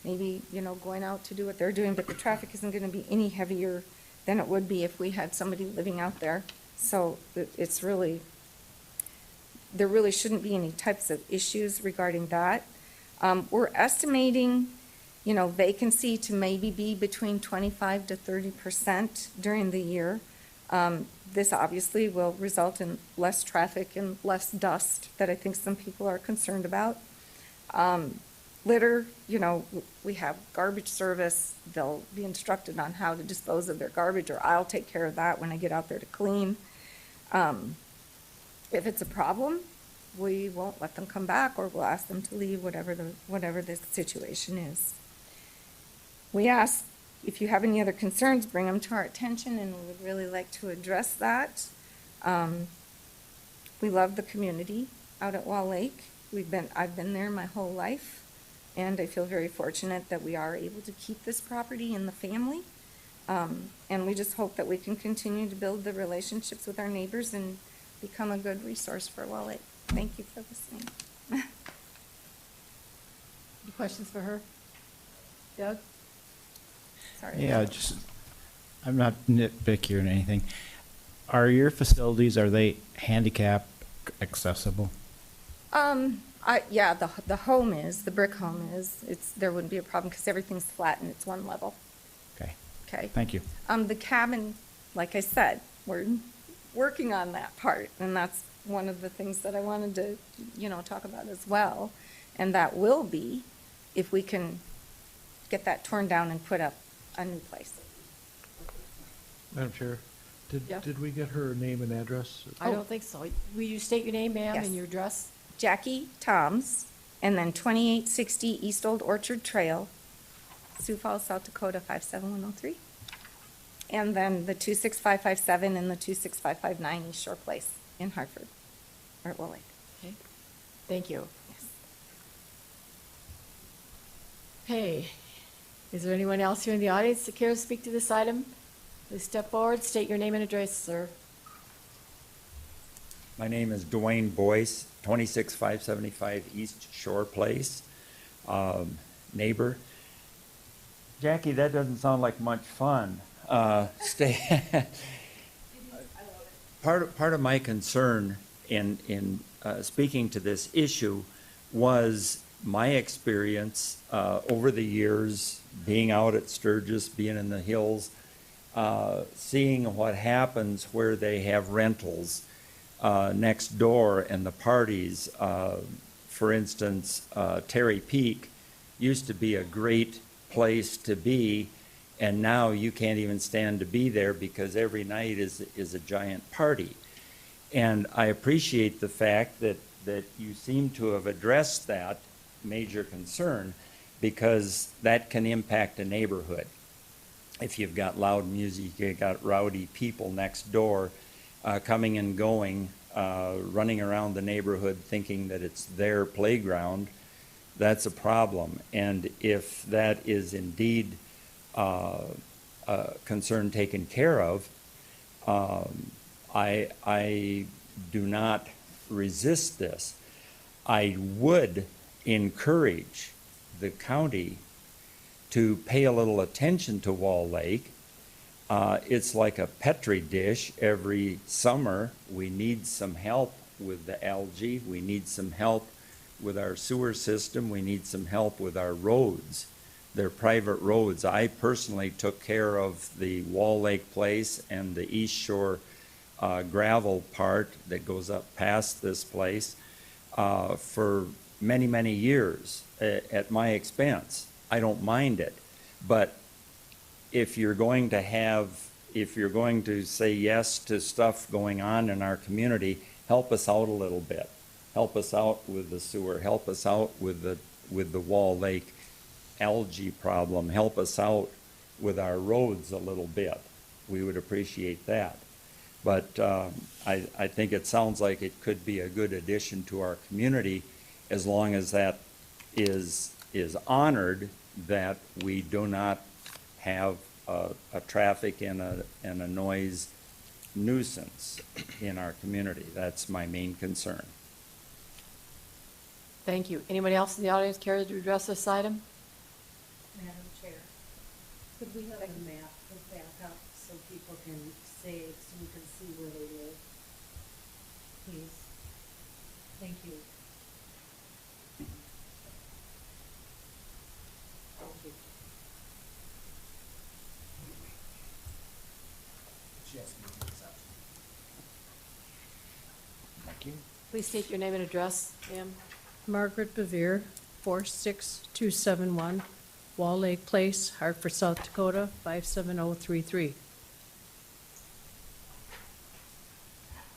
maybe, going out to do what they're doing, but the traffic isn't going to be any heavier than it would be if we had somebody living out there. So there really shouldn't be any types of issues regarding that. We're estimating, vacancy to maybe be between 25 to 30% during the year. This obviously will result in less traffic and less dust that I think some people are concerned about. Litter, we have garbage service. They'll be instructed on how to dispose of their garbage, or I'll take care of that when I get out there to clean. If it's a problem, we won't let them come back, or we'll ask them to leave, whatever the situation is. We ask, if you have any other concerns, bring them to our attention, and we would really like to address that. We love the community out at Wall Lake. I've been there my whole life, and I feel very fortunate that we are able to keep this property in the family. And we just hope that we can continue to build the relationships with our neighbors and become a good resource for Wall Lake. Thank you for listening. Any questions for her? Doug? Sorry. Yeah, I'm not nitpicky or anything. Are your facilities, are they handicap accessible? Yeah, the home is, the brick home is. There wouldn't be a problem because everything's flat and it's one level. Okay. Okay. Thank you. The cabin, like I said, we're working on that part, and that's one of the things that I wanted to, talk about as well. And that will be if we can get that torn down and put up a new place. Madam Chair, Yeah. did we get her name and address? I don't think so. Will you state your name, ma'am, Yes. and your address? Jackie Toms, and then 2860 East Old Orchard Trail, Sioux Falls, South Dakota, 57103. And then the 26557 and the 26559 East Shore Place in Hartford, or Wall Lake. Okay. Thank you. Yes. Okay. Is there anyone else here in the audience that cares to speak to this item? Please step forward, state your name and address, sir. My name is Dwayne Boyce, 26575 East Shore Place. neighbor. Jackie, that doesn't sound like much fun. Part of my concern in speaking to this issue was my experience over the years, being out at Sturgis, being in the hills, seeing what happens where they have rentals next door and the parties. For instance, Terry Peak used to be a great place to be, and now you can't even stand to be there because every night is a giant party. And I appreciate the fact that you seem to have addressed that major concern, because that can impact a neighborhood. If you've got loud music, you've got rowdy people next door coming and going, running around the neighborhood thinking that it's their playground, that's a problem. And if that is indeed a concern taken care of, I do not resist this. I would encourage the county to pay a little attention to Wall Lake. It's like a Petri dish. Every summer, we need some help with the algae. We need some help with our sewer system. We need some help with our roads. They're private roads. I personally took care of the Wall Lake Place and the East Shore gravel part that goes up past this place for many, many years at my expense. I don't mind it. But if you're going to say yes to stuff going on in our community, help us out a little bit. Help us out with the sewer. Help us out with the Wall Lake algae problem. Help us out with our roads a little bit. We would appreciate that. But I think it sounds like it could be a good addition to our community, as long as that is honored, that we do not have a traffic and a noise nuisance in our community. That's my main concern. Thank you. Anyone else in the audience care to address this item? Madam Chair, could we have a map of backup so people can say, so we can see where they live? Please. Thank you. Thank you. Thank you. Please state your name and address, ma'am. Margaret Bevere, 46271, Wall Lake Place, Hartford, South Dakota, 57033.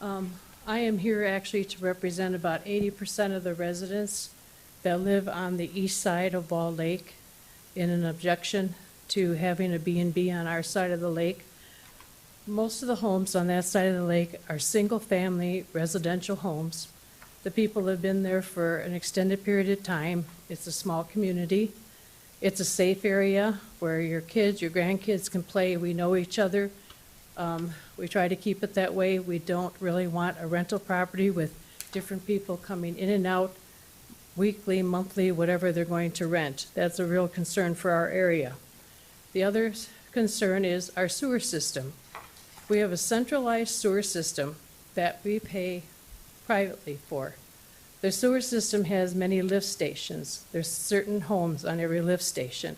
I am here actually to represent about 80% of the residents that live on the east side of Wall Lake in an objection to having a B&B on our side of the lake. Most of the homes on that side of the lake are single-family residential homes. The people have been there for an extended period of time. It's a small community. It's a safe area where your kids, your grandkids can play. We know each other. We try to keep it that way. We don't really want a rental property with different people coming in and out weekly, monthly, whatever they're going to rent. That's a real concern for our area. The other concern is our sewer system. We have a centralized sewer system that we pay privately for. The sewer system has many lift stations. There's certain homes on every lift station.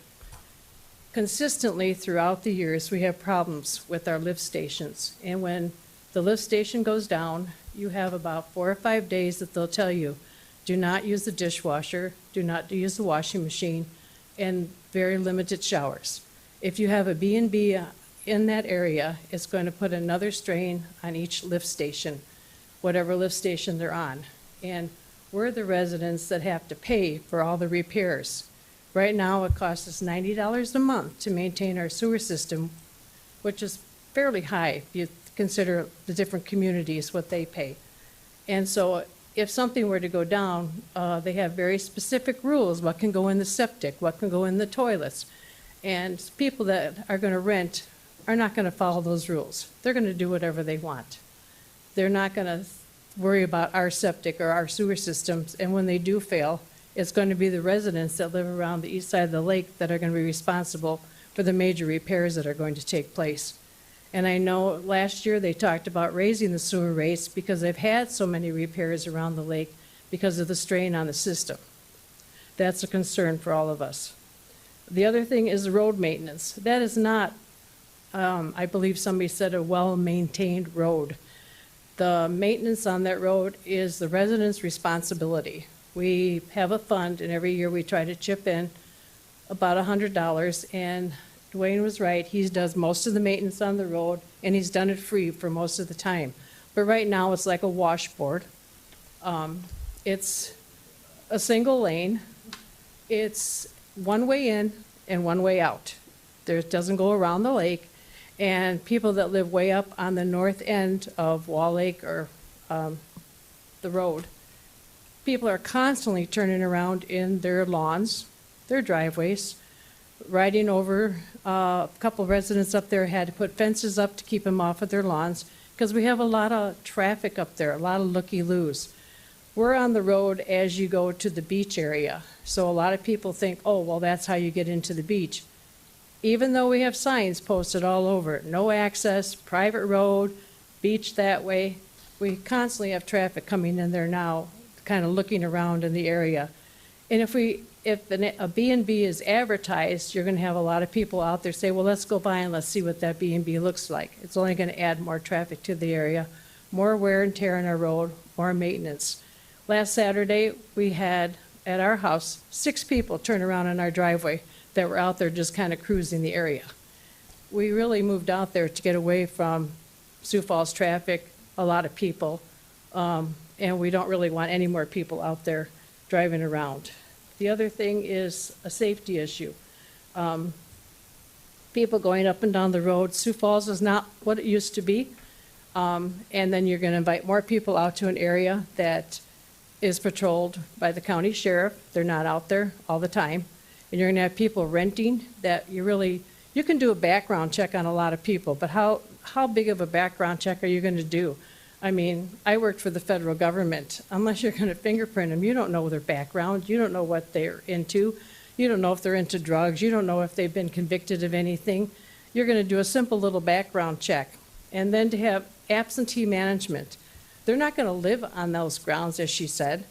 Consistently throughout the years, we have problems with our lift stations. And when the lift station goes down, you have about 4 or 5 days that they'll tell you, do not use the dishwasher, do not use the washing machine, and very limited showers. If you have a B&B in that area, it's going to put another strain on each lift station, whatever lift station they're on. And we're the residents that have to pay for all the repairs. Right now, it costs us $90 a month to maintain our sewer system, which is fairly high if you consider the different communities, what they pay. And so if something were to go down, they have very specific rules, what can go in the septic, what can go in the toilets. And people that are going to rent are not going to follow those rules. They're going to do whatever they want. They're not going to worry about our septic or our sewer systems, and when they do fail, It's going to be the residents that live around the east side of the lake that are going to be responsible for the major repairs that are going to take place. And I know last year they talked about raising the sewer rates because they've had so many repairs around the lake because of the strain on the system. That's a concern for all of us. The other thing is the road maintenance. That is not, I believe somebody said, a well-maintained road. The maintenance on that road is the residents' responsibility. We have a fund, and every year we try to chip in about $100, and Dwayne was right. He does most of the maintenance on the road, and he's done it free for most of the time. But right now, it's like a washboard. It's a single lane. It's one way in and one way out. It doesn't go around the lake. And people that live way up on the north end of Wall Lake or the road, people are constantly turning around in their lawns, their driveways, riding over. A couple of residents up there had to put fences up to keep them off of their lawns because we have a lot of traffic up there, a lot of looky-loos. We're on the road as you go to the beach area. So a lot of people think, oh, well, that's how you get into the beach. Even though we have signs posted all over it, no access, private road, beach that way, we constantly have traffic coming in there now, kind of looking around in the area. And if a B&B is advertised, you're going to have a lot of people out there say, well, let's go by and let's see what that B&B looks like. It's only going to add more traffic to the area, more wear and tear on our road, more maintenance. Last Saturday, we had at our house 6 people turn around in our driveway that were out there just kind of cruising the area. We really moved out there to get away from Sioux Falls traffic, a lot of people, and we don't really want any more people out there driving around. The other thing is a safety issue. People going up and down the road. Sioux Falls is not what it used to be. And then you're going to invite more people out to an area that is patrolled by the county sheriff. They're not out there all the time. And you're going to have people renting that you can do a background check on a lot of people, but how big of a background check are you going to do? I mean, I worked for the federal government. Unless you're going to fingerprint them, you don't know their background. You don't know what they're into. You don't know if they're into drugs. You don't know if they've been convicted of anything. You're going to do a simple little background check. And then to have absentee management. They're not going to live on those grounds, as she said.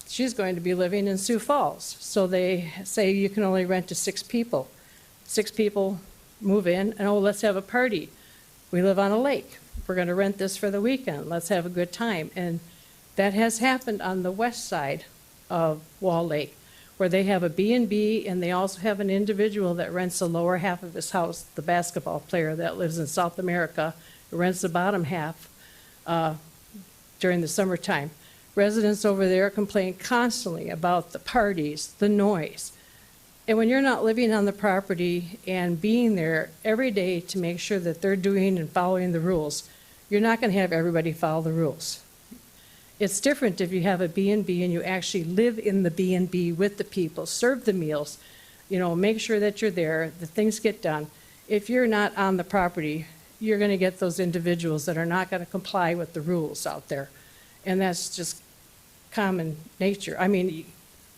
She's going to be living in Sioux Falls. So they say you can only rent to 6 people. 6 people move in, and oh, let's have a party. We live on a lake. We're going to rent this for the weekend. Let's have a good time. And that has happened on the west side of Wall Lake, where they have a B&B, and they also have an individual that rents the lower half of his house, the basketball player that lives in South America, who rents the bottom half during the summertime. Residents over there complain constantly about the parties, the noise. And when you're not living on the property and being there every day to make sure that they're doing and following the rules, you're not going to have everybody follow the rules. It's different if you have a B&B and you actually live in the B&B with the people, serve the meals, make sure that you're there, the things get done. If you're not on the property, you're going to get those individuals that are not going to comply with the rules out there. And that's just common nature. I mean,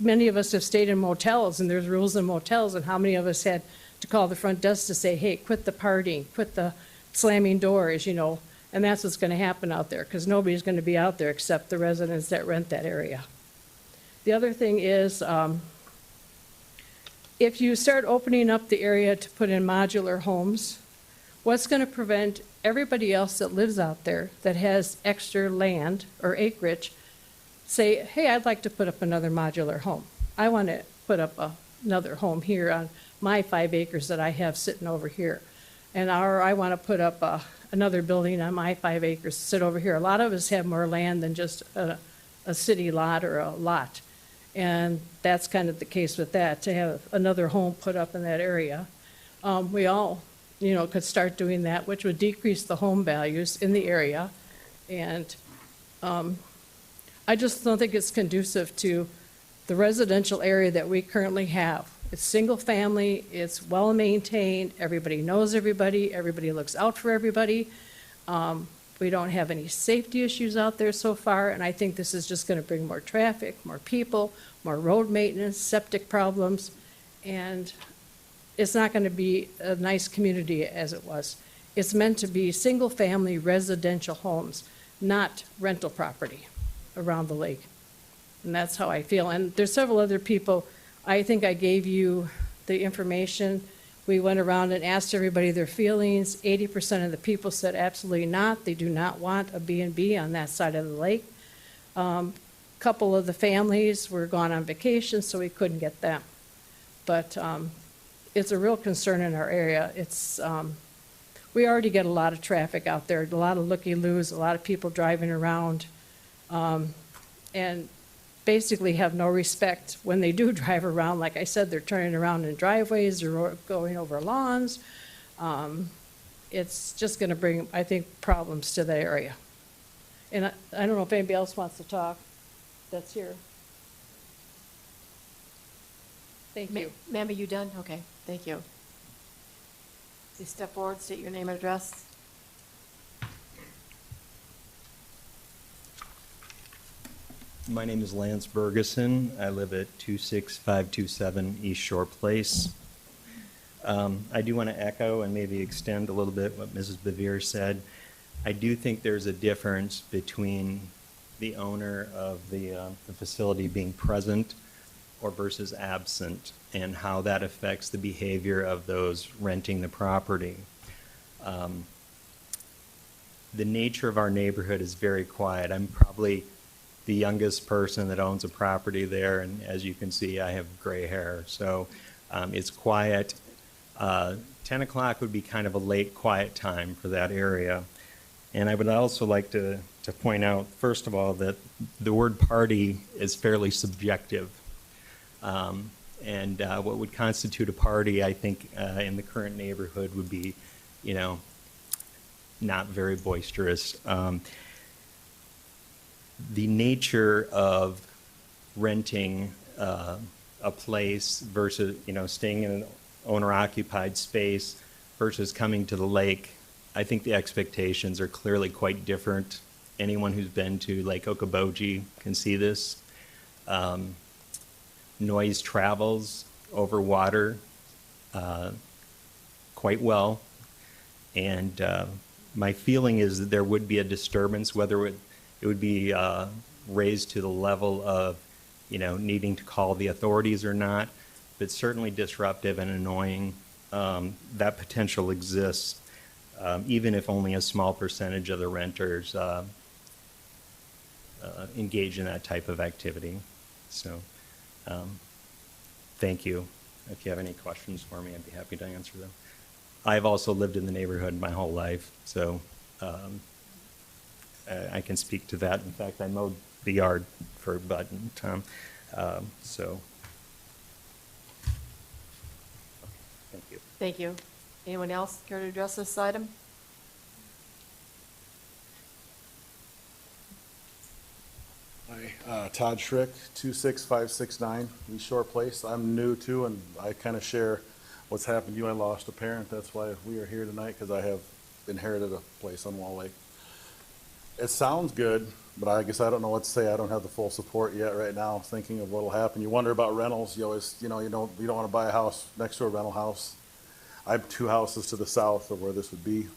many of us have stayed in motels, and there's rules in motels, and how many of us had to call the front desk to say, hey, quit the partying, quit the slamming doors, and that's what's going to happen out there, because nobody's going to be out there except the residents that rent that area. The other thing is, if you start opening up the area to put in modular homes, what's going to prevent everybody else that lives out there that has extra land or acreage say, hey, I'd like to put up another modular home. I want to put up another home here on my 5 acres that I have sitting over here. And I want to put up another building on my 5 acres to sit over here. A lot of us have more land than just a city lot or a lot. And that's kind of the case with that, to have another home put up in that area. We all, could start doing that, which would decrease the home values in the area. And I just don't think it's conducive to the residential area that we currently have. It's single family, it's well maintained, everybody knows everybody, everybody looks out for everybody. We don't have any safety issues out there so far, and I think this is just gonna bring more traffic, more people, more road maintenance, septic problems, and it's not gonna be a nice community as it was. It's meant to be single-family residential homes, not rental property around the lake. And that's how I feel. And there's several other people, I think I gave you the information. We went around and asked everybody their feelings. 80% of the people said absolutely not. They do not want a B&B on that side of the lake. Couple of the families were gone on vacation, so we couldn't get them. But it's a real concern in our area. It's we already get a lot of traffic out there, a lot of looky-loos, a lot of people driving around, and basically have no respect when they do drive around. Like I said, they're turning around in driveways, they're going over lawns. It's just going to bring, I think, problems to the area. And I don't know if anybody else wants to talk that's here. Thank you. Ma'am, are you done? Okay, thank you. Please step forward, state your name and address. My name is Lance Bergeson. I live at 26527 East Shore Place. I do want to echo and maybe extend a little bit what Mrs. Bevere said. I do think there's a difference between the owner of the facility being present or versus absent, and how that affects the behavior of those renting the property. The nature of our neighborhood is very quiet. I'm probably the youngest person that owns a property there, and as you can see, I have gray hair, so it's quiet. 10 o'clock would be kind of a late quiet time for that area. And I would also like to point out, first of all, that the word party is fairly subjective. And what would constitute a party, I think, in the current neighborhood would be, you know, not very boisterous. The nature of renting a place versus, you know, staying in an owner-occupied space versus coming to the lake, I think the expectations are clearly quite different. Anyone who's been to Lake Okoboji can see this. Noise travels over water quite well, and my feeling is that there would be a disturbance, whether it would be raised to the level of, you know, needing to call the authorities or not, but certainly disruptive and annoying. That potential exists, even if only a small percentage of the renters engage in that type of activity. So, thank you. If you have any questions for me, I'd be happy to answer them. I've also lived in the neighborhood my whole life, so I can speak to that. In fact, I mowed the yard for Bud and Tom, so. Thank you. Thank you. Anyone else care to address this item? Hi, Todd Schrick, 26569 East Shore Place. I'm new too, and I kind of share what's happened to you. I lost a parent. That's why we are here tonight, because I have inherited a place on Wall Lake. It sounds good, but I guess I don't know what to say. I don't have the full support yet right now, thinking of what will happen. You wonder about rentals. You always, you don't want to buy a house next to a rental house. I have 2 houses to the south of where this would be.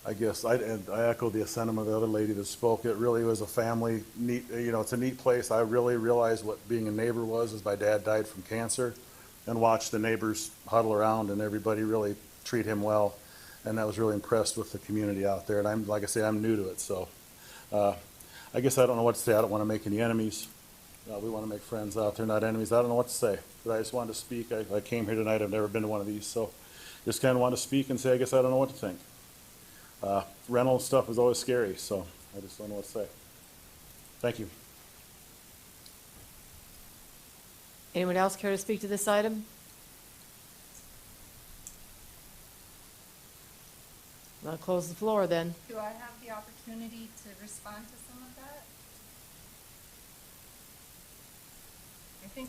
I guess I echo the sentiment of the other lady that spoke. It really was a family neat, it's a neat place. I really realized what being a neighbor was as my dad died from cancer, and watched the neighbors huddle around and everybody really treat him well. And I was really impressed with the community out there. And like I say, I'm new to it. So I guess I don't know what to say. I don't want to make any enemies. We want to make friends out there, not enemies. I don't know what to say, but I just wanted to speak. I came here tonight. I've never been to one of these. So just kind of want to speak and say, I guess I don't know what to think. Rental stuff is always scary, so I just don't know what to say. Thank you. Anyone else care to speak to this item? I'll close the floor then. Do I have the opportunity to respond to some of that?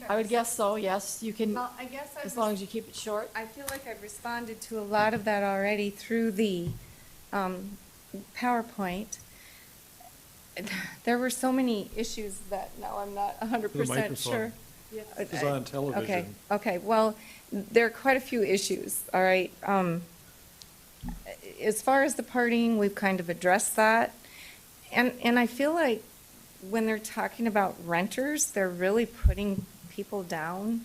I would guess so, yes. You can, Well, I guess as long as you keep it short. I feel like I've responded to a lot of that already through the PowerPoint, there were so many issues that now I'm not 100% microphone. sure. It's on television. Okay, well, there are quite a few issues, all right? As far as the partying, we've kind of addressed that. And I feel like when they're talking about renters, they're really putting people down.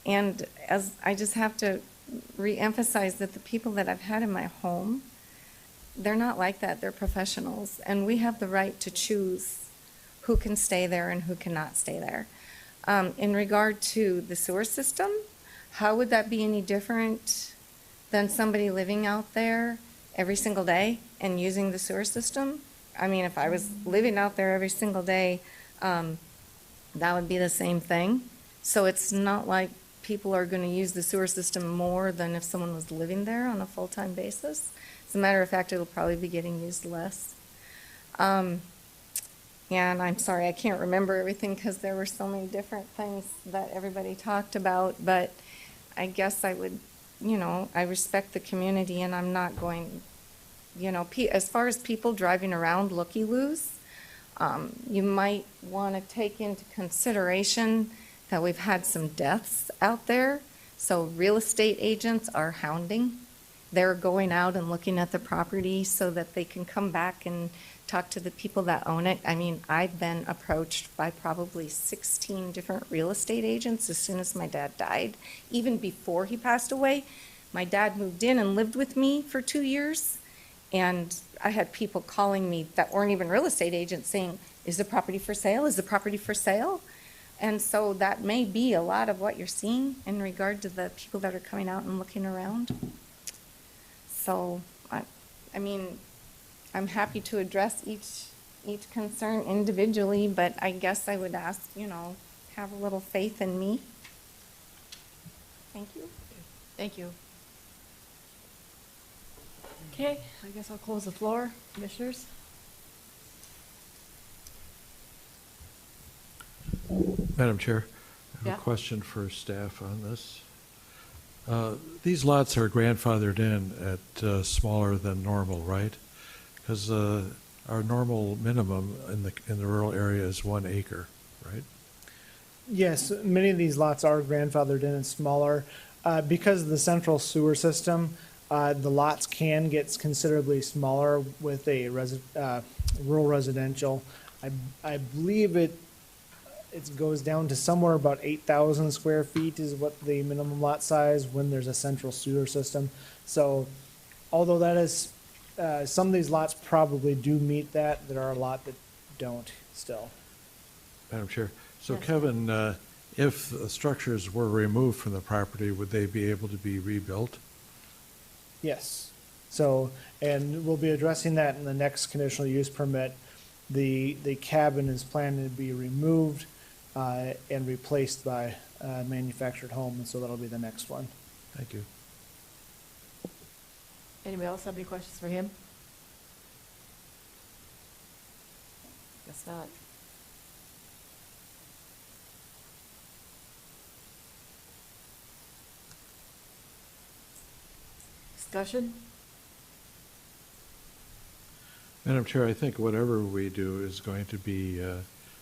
And as I just have to reemphasize that the people that I've had in my home, they're not like that. They're professionals. And we have the right to choose who can stay there and who cannot stay there. In regard to the sewer system, how would that be any different than somebody living out there every single day and using the sewer system? I mean, if I was living out there every single day, that would be the same thing. So it's not like people are going to use the sewer system more than if someone was living there on a full-time basis. As a matter of fact, it'll probably be getting used less. Yeah, and I'm sorry, I can't remember everything because there were so many different things that everybody talked about, but I guess I would, I respect the community and I'm not going, as far as people driving around looky-loos, you might want to take into consideration that we've had some deaths out there, so real estate agents are hounding. They're going out and looking at the property so that they can come back and talk to the people that own it. I mean, I've been approached by probably 16 different real estate agents as soon as my dad died. Even before he passed away, my dad moved in and lived with me for 2 years, and I had people calling me that weren't even real estate agents saying, is the property for sale? Is the property for sale? And so that may be a lot of what you're seeing in regard to the people that are coming out and looking around. So, I mean, I'm happy to address each concern individually, but I guess I would ask, have a little faith in me. Thank you. Thank you. Okay, I guess I'll close the floor. Commissioners? Madam Chair, I Yeah. have a question for staff on this. These lots are grandfathered in at smaller than normal, right? Because our normal minimum in the rural area is 1 acre, right? Yes, many of these lots are grandfathered in and smaller. Because of the central sewer system, the lots can get considerably smaller with a rural residential. I believe it goes down to somewhere about 8,000 square feet is what the minimum lot size when there's a central sewer system. So although that is, some of these lots probably do meet that, there are a lot that don't still. Madam Chair, so Yes. Kevin, if the structures were removed from the property, would they be able to be rebuilt? Yes. So, and we'll be addressing that in the next conditional use permit. The cabin is planning to be removed and replaced by a manufactured home, and so that'll be the next one. Thank you. Anybody else have any questions for him? Guess not. Discussion? Madam Chair, I think whatever we do is going to be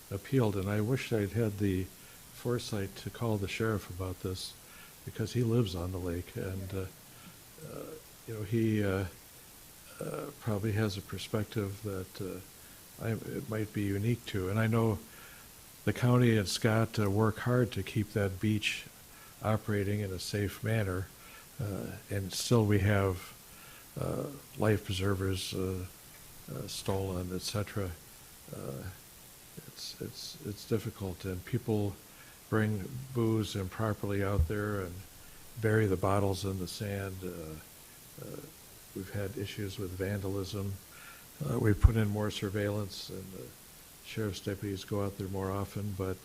appealed, and I wish I'd had the foresight to call the sheriff about this, because he lives on the lake, and he probably has a perspective that it might be unique to. And I know the county and Scott work hard to keep that beach operating in a safe manner, and still we have life preservers stolen, etc. It's difficult, and people bring booze improperly out there and bury the bottles in the sand. We've had issues with vandalism. We've put in more surveillance, and the sheriff's deputies go out there more often, but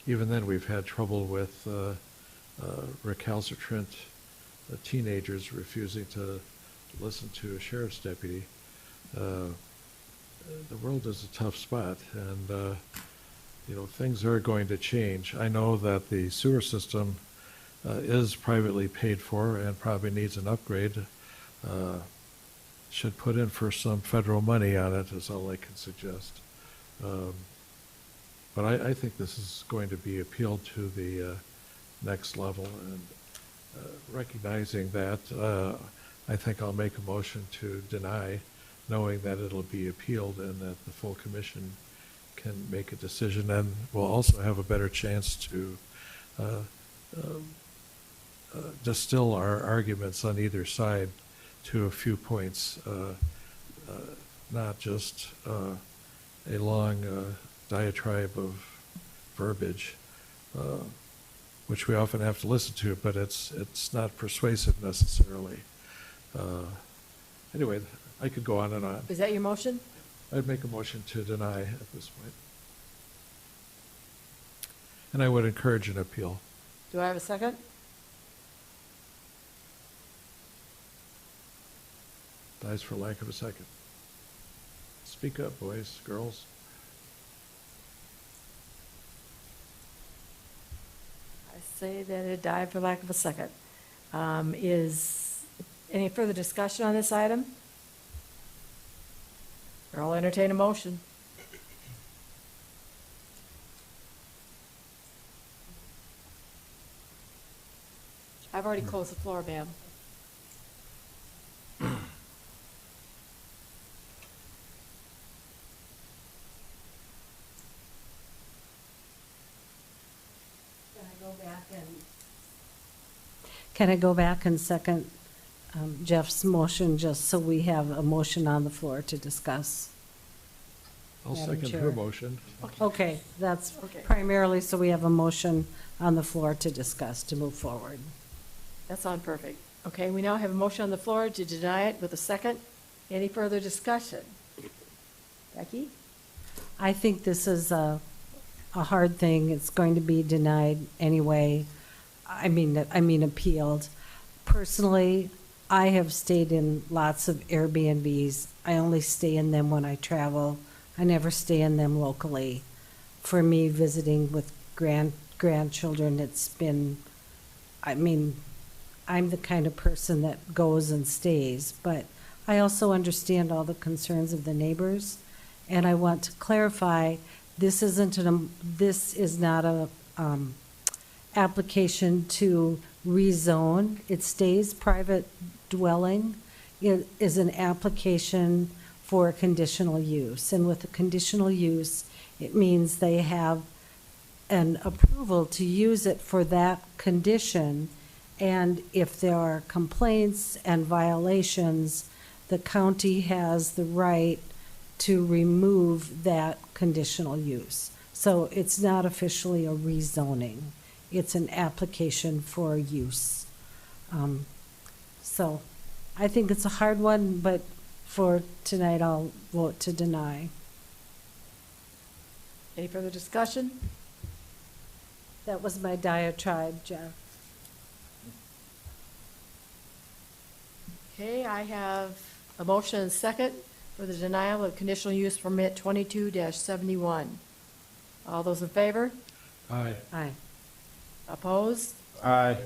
even then we've had trouble with recalcitrant teenagers refusing to listen to a sheriff's deputy. The world is a tough spot, and things are going to change. I know that the sewer system is privately paid for and probably needs an upgrade. should put in for some federal money on it, is all I can suggest. But I think this is going to be appealed to the next level, and recognizing that, I think I'll make a motion to deny, knowing that it'll be appealed and that the full commission can make a decision, and we'll also have a better chance to distill our arguments on either side to a few points, not just a long diatribe of verbiage, which we often have to listen to, but it's not persuasive necessarily. Anyway, I could go on and on. Is that your motion? I'd make a motion to deny at this point. And I would encourage an appeal. Do I have a second? Dies for lack of a second. Speak up, boys, girls. I say that it died for lack of a second. Is any further discussion on this item? Or I'll entertain a motion. I've already closed the floor, ma'am. Can I go back and second Jeff's motion, just so we have a motion on the floor to discuss? I'll Madam second Chair. her motion. Okay, that's Okay. primarily so we have a motion on the floor to discuss, to move forward. That's on perfect. Okay, we now have a motion on the floor to deny it with a second. Any further discussion? Becky? I think this is a hard thing. It's going to be denied anyway. I mean appealed. Personally, I have stayed in lots of Airbnbs. I only stay in them when I travel. I never stay in them locally. For me, visiting with grandchildren, it's been, I'm the kind of person that goes and stays, but I also understand all the concerns of the neighbors. And I want to clarify, this is not a application to rezone. It stays private dwelling. It is an application for a conditional use. And with a conditional use, it means they have an approval to use it for that condition. And if there are complaints and violations, the county has the right to remove that conditional use. So it's not officially a rezoning. It's an application for use. So I think it's a hard one, but for tonight, I'll vote to deny. Any further discussion? That was my diatribe, Jeff. Okay, I have a motion and second for the denial of conditional use permit 22-71. All those in favor? Aye. Aye. Opposed? Aye.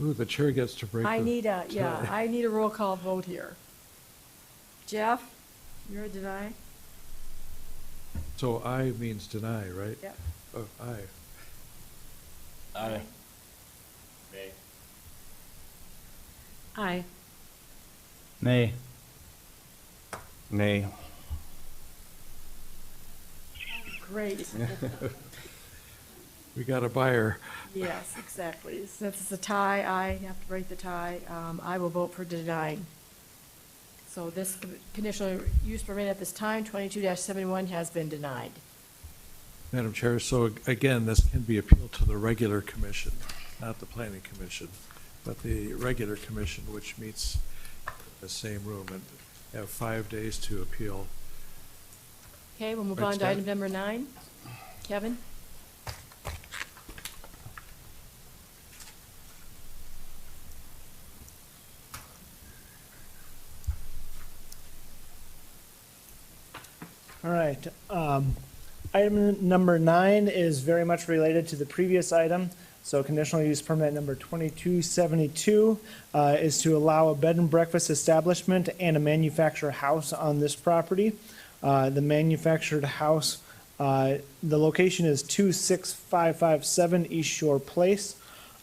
Ooh, the chair gets to break I the need a, tie. I need a roll call vote here. Jeff, you're a deny? So aye means deny, right? Yep. Oh, aye. Aye. Aye. Nay. Nay. Great. We got a buyer. Yes, exactly. Since it's a tie, I have to break the tie. I will vote for denying. So this conditional use permit at this time, 22-71, has been denied. Madam Chair, so again, this can be appealed to the regular commission, not the planning commission, but the regular commission, which meets in the same room, and have 5 days to appeal. Okay, we'll move Right, on to Scott? item number 9. Kevin? All right. Item number 9 is very much related to the previous item. So conditional use permit number 2272 is to allow a bed and breakfast establishment and a manufactured house on this property. The manufactured house, the location is 26557 East Shore Place.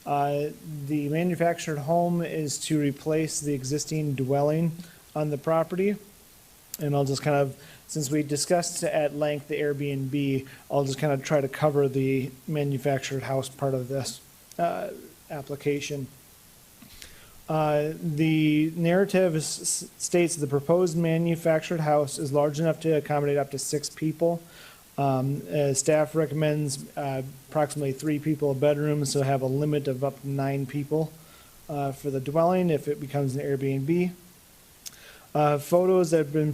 The manufactured home is to replace the existing dwelling on the property. And I'll just kind of, since we discussed at length the Airbnb, I'll just kind of try to cover the manufactured house part of this application. The narrative states the proposed manufactured house is large enough to accommodate up to 6 people. Staff recommends approximately 3 people a bedroom, so have a limit of up to 9 people for the dwelling if it becomes an Airbnb. Photos that have been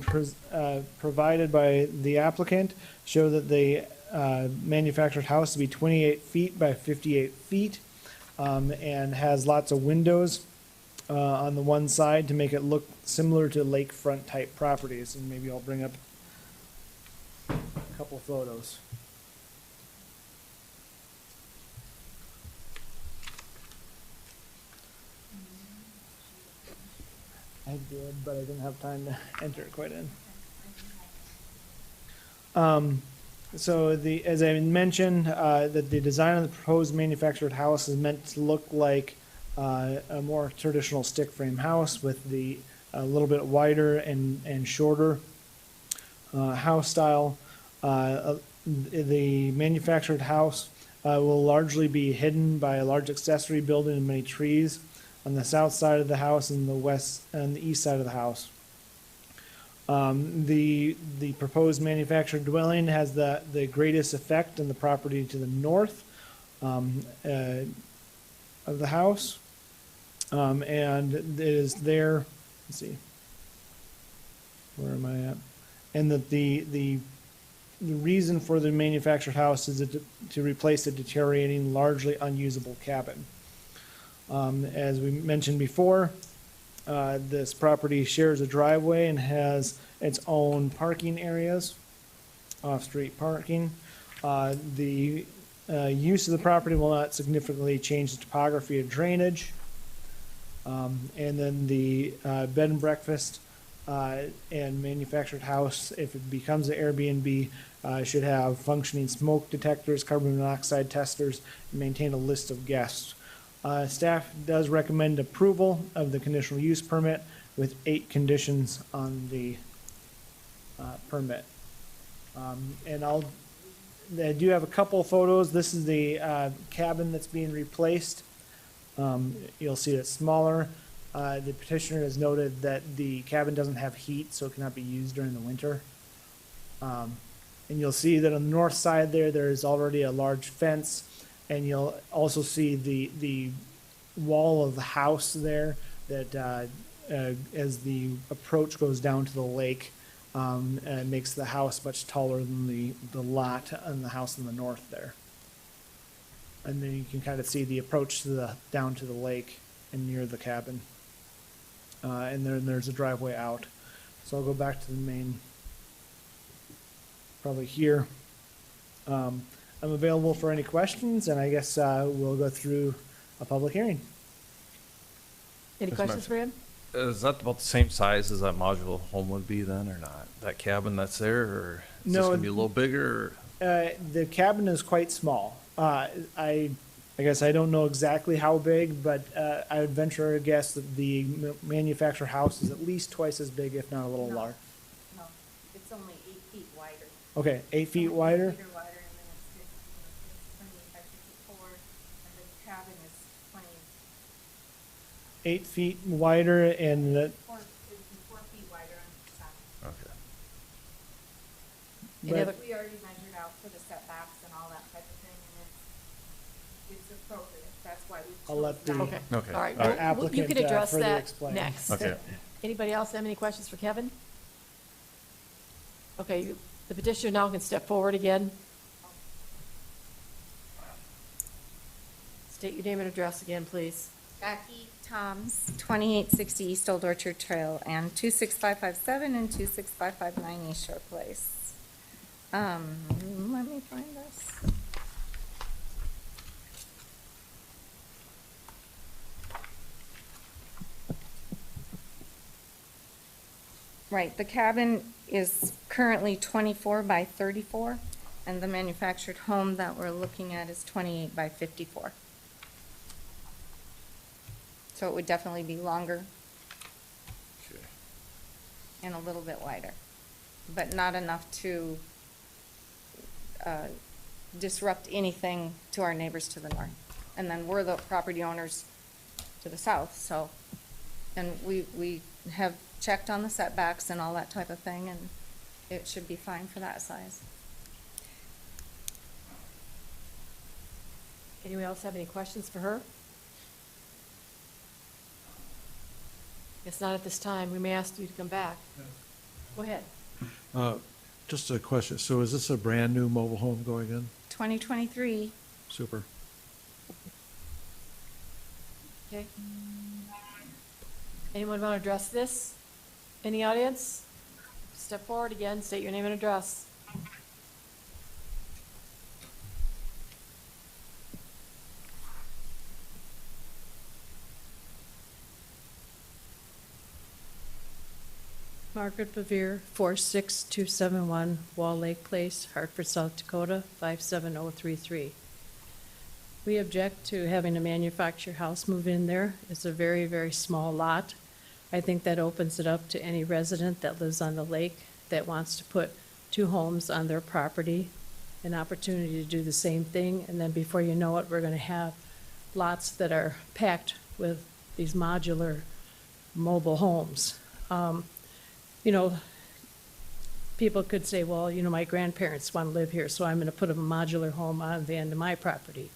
provided by the applicant show that the manufactured house to be 28 feet by 58 feet and has lots of windows on the one side to make it look similar to lakefront type properties. And maybe I'll bring up a couple photos. I did, but I didn't have time to enter it quite in. So as I mentioned, that the design of the proposed manufactured house is meant to look like a more traditional stick frame house with the a little bit wider and shorter house style. The manufactured house will largely be hidden by a large accessory building and many trees on the south side of the house and the west and the east side of the house. The proposed manufactured dwelling has the greatest effect on the property to the north of the house, and it is there. Let's see, where am I at? And that the reason for the manufactured house is to replace a deteriorating, largely unusable cabin. As we mentioned before, this property shares a driveway and has its own parking areas, off-street parking. The use of the property will not significantly change the topography of drainage. And then the bed and breakfast and manufactured house, if it becomes an Airbnb, should have functioning smoke detectors, carbon monoxide testers, and maintain a list of guests. Staff does recommend approval of the conditional use permit with 8 conditions on the permit. And I do have a couple of photos. This is the cabin that's being replaced. You'll see it's smaller. The petitioner has noted that the cabin doesn't have heat, so it cannot be used during the winter. And you'll see that on the north side there is already a large fence. And you'll also see the wall of the house there that as the approach goes down to the lake, makes the house much taller than the lot on the house in the north there. And then you can kind of see the approach to down to the lake and near the cabin. And then there's a driveway out. So I'll go back to the main, probably here. I'm available for any questions, and I guess we'll go through a public hearing. Any questions for him? Is that about the same size as that modular home would be then, or not? That cabin that's there, or is this gonna be a little bigger? Or? The cabin is quite small. I guess I don't know exactly how big, but I would venture a guess that the manufactured house is at least twice as big, if not a little larger. No, it's only 8 feet wider. Okay, 8 feet wider? 8 feet wider, and then it's 25, 54, and the cabin is 20. 8 feet wider and the. 4 feet wider on each side. Okay. But We already measured out for the setbacks and all that type of thing, and it's appropriate. That's why we chose I'll let the that. Okay. Okay. All right. our Well, you applicant can address further that explain. next. Okay. Anybody else have any questions for Kevin? Okay, the petitioner now can step forward again. State your name and address again, please. Jackie Toms, 2860 East Old Orchard Trail, and 26557 and 26559 East Shore Place. Let me find this. Right, the cabin is currently 24 by 34, and the manufactured home that we're looking at is 28 by 54. So it would definitely be longer Okay. and a little bit wider, but not enough to disrupt anything to our neighbors to the north. And then we're the property owners to the south, so, and we have checked on the setbacks and all that type of thing, and it should be fine for that size. Anyone else have any questions for her? If not at this time, we may ask you to come back. Go ahead. Just a question. So is this a brand-new mobile home going in? 2023, Super. Okay. Anyone want to address this? Any audience? Step forward again, state your name and address. Margaret Bevere, 46271 Wall Lake Place, Hartford, South Dakota, 57033. We object to having a manufactured house move in there. It's a very, very small lot. I think that opens it up to any resident that lives on the lake that wants to put 2 homes on their property, an opportunity to do the same thing, and then before you know it, we're going to have lots that are packed with these modular mobile homes. You know, people could say, well, you know, my grandparents want to live here, so I'm going to put a modular home on the end of my property.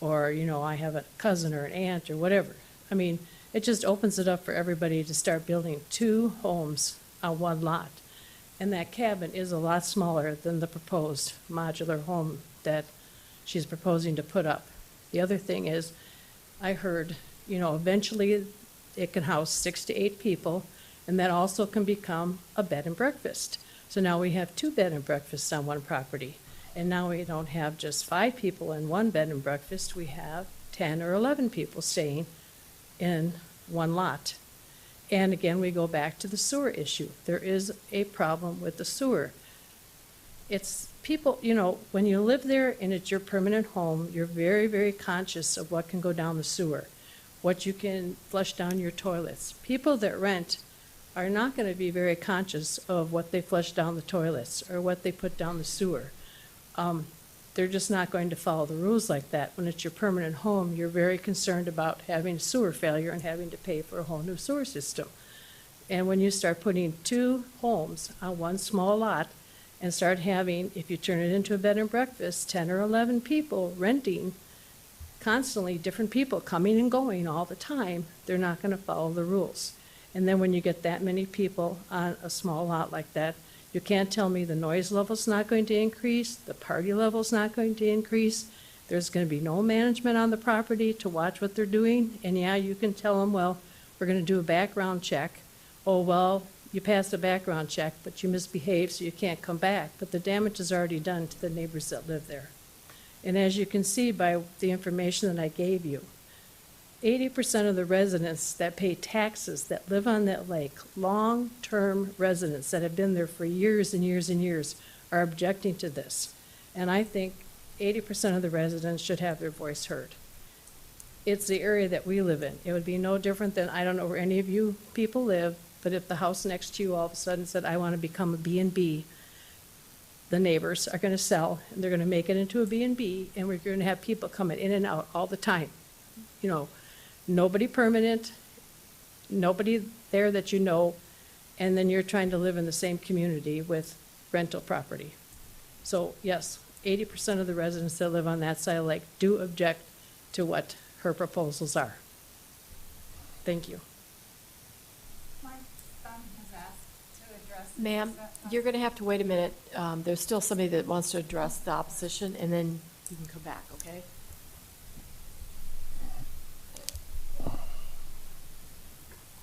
Or, you know, I have a cousin or an aunt or whatever. I mean, it just opens it up for everybody to start building 2 homes on one lot. And that cabin is a lot smaller than the proposed modular home that she's proposing to put up. The other thing is, I heard, you know, eventually it can house 6 to 8 people, and that also can become a bed and breakfast. So now we have 2 bed and breakfasts on one property. And now we don't have just 5 people in one bed and breakfast, we have 10 or 11 people staying in one lot. And again, we go back to the sewer issue. There is a problem with the sewer. It's people, you know, when you live there and it's your permanent home, you're very, very conscious of what can go down the sewer, what you can flush down your toilets. People that rent are not going to be very conscious of what they flush down the toilets or what they put down the sewer. They're just not going to follow the rules like that. When it's your permanent home, you're very concerned about having a sewer failure and having to pay for a whole new sewer system. And when you start putting 2 homes on one small lot and start having, if you turn it into a bed and breakfast, 10 or 11 people renting, constantly different people coming and going all the time, they're not going to follow the rules. And then when you get that many people on a small lot like that, you can't tell me the noise level's not going to increase, the party level's not going to increase, there's going to be no management on the property to watch what they're doing, and yeah, you can tell them, well, we're going to do a background check. Oh, well, you passed a background check, but you misbehaved, so you can't come back. But the damage is already done to the neighbors that live there. And as you can see by the information that I gave you, 80% of the residents that pay taxes that live on that lake, long-term residents that have been there for years and years and years, are objecting to this. And I think 80% of the residents should have their voice heard. It's the area that we live in. It would be no different than, I don't know where any of you people live, but if the house next to you all of a sudden said, I want to become a B&B, the neighbors are going to sell, and they're going to make it into a B&B, and we're going to have people coming in and out all the time. You know, nobody permanent, nobody there that you know, and then you're trying to live in the same community with rental property. So yes, 80% of the residents that live on that side of the lake do object to what her proposals are. Thank you. My son has asked to address. Ma'am, you're going to have to wait a minute. There's still somebody that wants to address the opposition, and then you can come back, okay?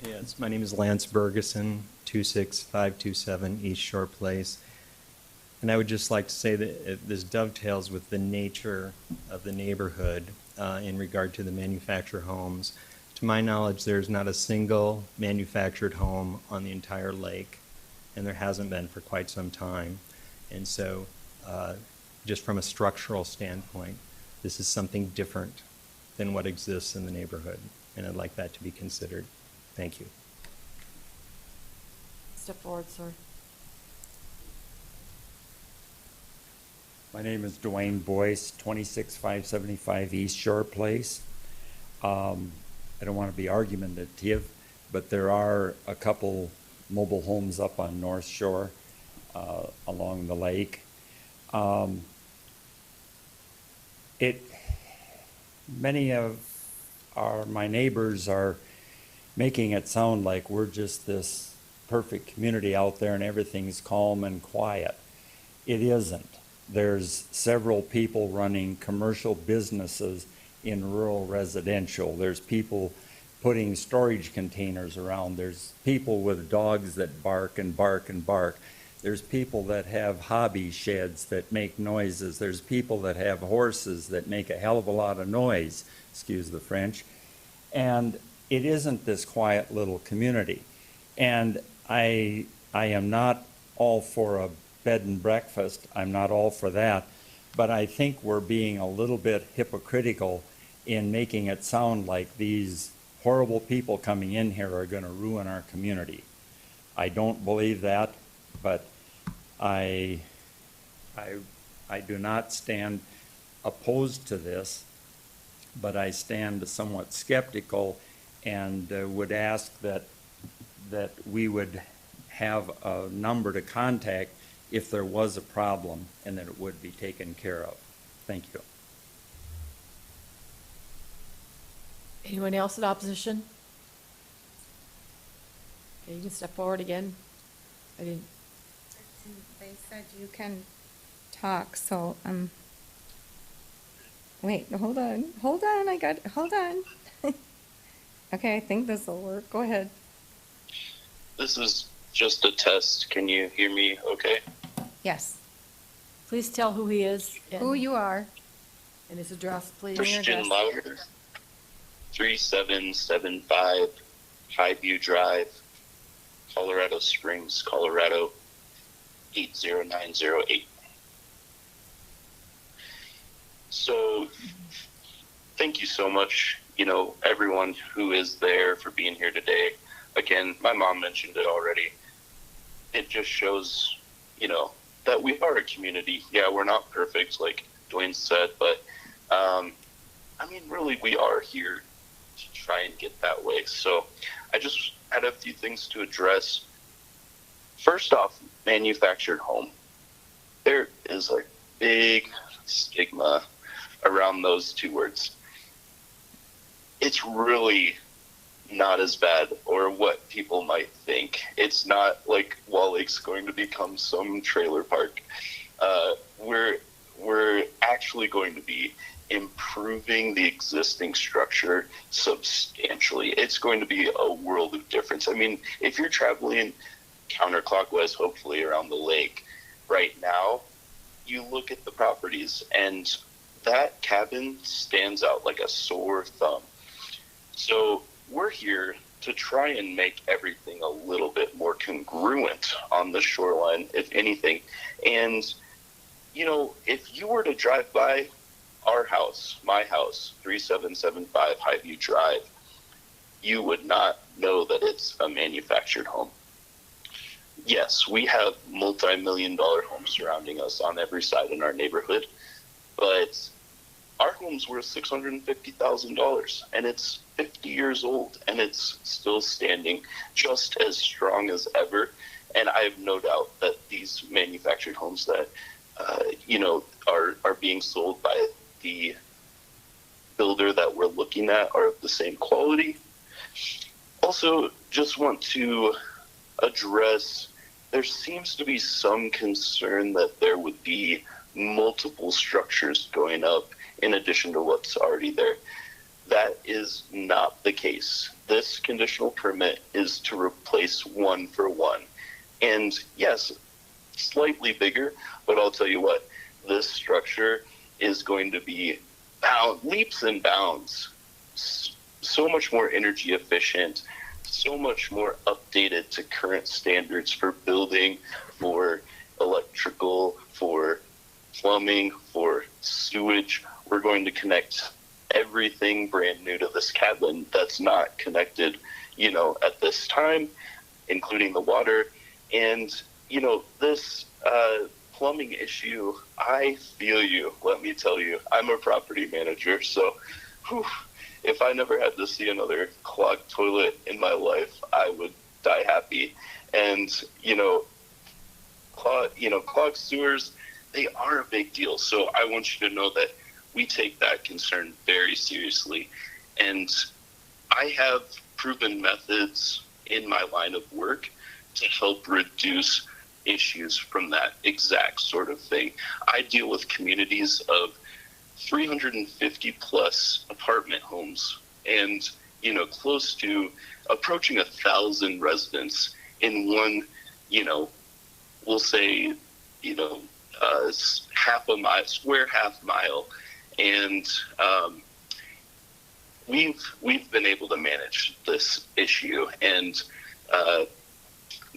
Yes, my name is Lance Bergeson, 26527 East Shore Place. And I would just like to say that this dovetails with the nature of the neighborhood in regard to the manufactured homes. To my knowledge, there's not a single manufactured home on the entire lake. and there hasn't been for quite some time. And so, just from a structural standpoint, this is something different than what exists in the neighborhood, and I'd like that to be considered. Thank you. Step forward, sir. My name is Dwayne Boyce, 26575 East Shore Place. I don't want to be argumentative, but there are a couple mobile homes up on North Shore along the lake. Many of my neighbors are making it sound like we're just this perfect community out there and everything's calm and quiet. It isn't. There's several people running commercial businesses in rural residential. There's people putting storage containers around. There's people with dogs that bark and bark and bark. There's people that have hobby sheds that make noises. There's people that have horses that make a hell of a lot of noise, excuse the French. And it isn't this quiet little community. And I am not all for a bed and breakfast. I'm not all for that. But I think we're being a little bit hypocritical in making it sound like these horrible people coming in here are going to ruin our community. I don't believe that, but I do not stand opposed to this, but I stand somewhat skeptical and would ask that we would have a number to contact if there was a problem and that it would be taken care of. Thank you. Anyone else in opposition? Okay, you can step forward again. I didn't. They said you can talk, so, wait, hold on, hold on. Okay, I think this will work. Go ahead. This is just a test. Can you hear me okay? Yes. Please tell who he is. Who you are. And his address, please. Christian Louder, 3775 Highview Drive, Colorado Springs, Colorado, 80908. So, thank you so much, everyone who is there for being here today. Again, my mom mentioned it already. It just shows, that we are a community. Yeah, we're not perfect, like Dwayne said, but, really, we are here to try and get that way. So, I just had a few things to address. First off, manufactured home. There is a big stigma around those two words. It's really not as bad or what people might think. It's not like Wall Lake's going to become some trailer park. We're actually going to be improving the existing structure substantially. It's going to be a world of difference. I mean, if you're traveling counterclockwise, hopefully around the lake right now, you look at the properties and that cabin stands out like a sore thumb. So we're here to try and make everything a little bit more congruent on the shoreline, if anything. And, if you were to drive by our house, my house, 3775 Highview Drive, you would not know that it's a manufactured home. Yes, we have multi-million-dollar homes surrounding us on every side in our neighborhood, but our home's worth $650,000, and it's 50 years old, and it's still standing just as strong as ever. And I have no doubt that these manufactured homes that, are being sold by the builder that we're looking at are of the same quality. Also, just want to address, there seems to be some concern that there would be multiple structures going up in addition to what's already there. That is not the case. This conditional permit is to replace one for one. And yes, slightly bigger, but I'll tell you what, this structure is going to be leaps and bounds, so much more energy efficient, so much more updated to current standards for building, for electrical, for plumbing, for sewage. We're going to connect everything brand new to this cabin that's not connected, at this time, including the water. And, this plumbing issue, I feel you, let me tell you. I'm a property manager, so if I never had to see another clogged toilet in my life, I would die happy. And, clogged sewers, they are a big deal. So I want you to know that we take that concern very seriously. And I have proven methods in my line of work to help reduce issues from that exact sort of thing. I deal with communities of 350 plus apartment homes and, close to approaching 1,000 residents in one, we'll say, half mile. And we've been able to manage this issue, and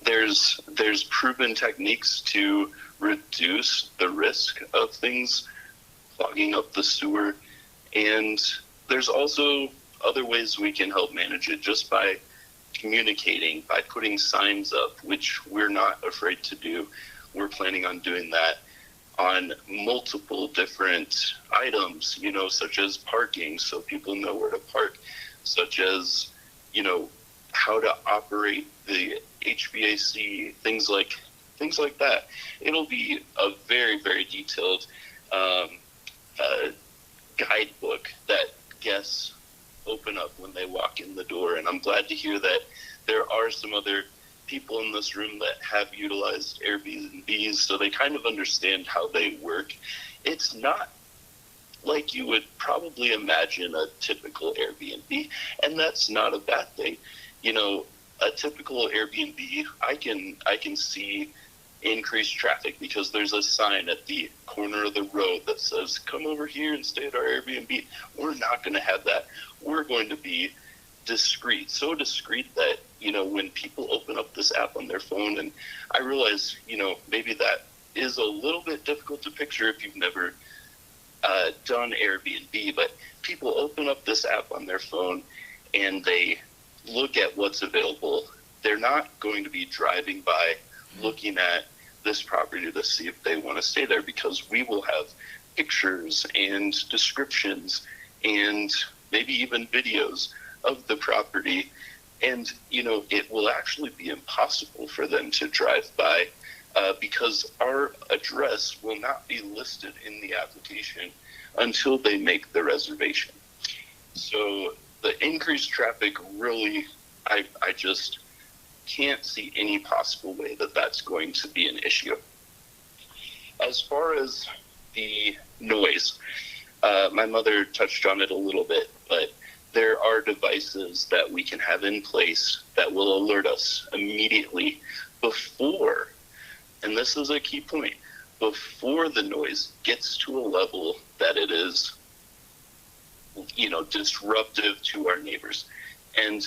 there's proven techniques to reduce the risk of things clogging up the sewer, and there's also other ways we can help manage it just by communicating, by putting signs up, which we're not afraid to do. We're planning on doing that on multiple different items, such as parking, so people know where to park, such as, how to operate the HVAC, things like that. It'll be a very, very detailed guidebook that guests open up when they walk in the door. And I'm glad to hear that there are some other people in this room that have utilized Airbnbs, so they kind of understand how they work. It's not like you would probably imagine a typical Airbnb, and that's not a bad thing. A typical Airbnb, I can see increased traffic because there's a sign at the corner of the road that says, come over here and stay at our Airbnb. We're not going to have that. We're going to be discreet, so discreet that, when people open up this app on their phone, and I realize, maybe that is a little bit difficult to picture if you've never done Airbnb, but people open up this app on their phone and they look at what's available. They're not going to be driving by looking at this property to see if they want to stay there, because we will have pictures and descriptions and maybe even videos of the property. And, it will actually be impossible for them to drive by because our address will not be listed in the application until they make the reservation. So the increased traffic really, I just can't see any possible way that that's going to be an issue. As far as the noise, my mother touched on it a little bit, but there are devices that we can have in place that will alert us immediately before, and this is a key point, before the noise gets to a level that it is, disruptive to our neighbors. And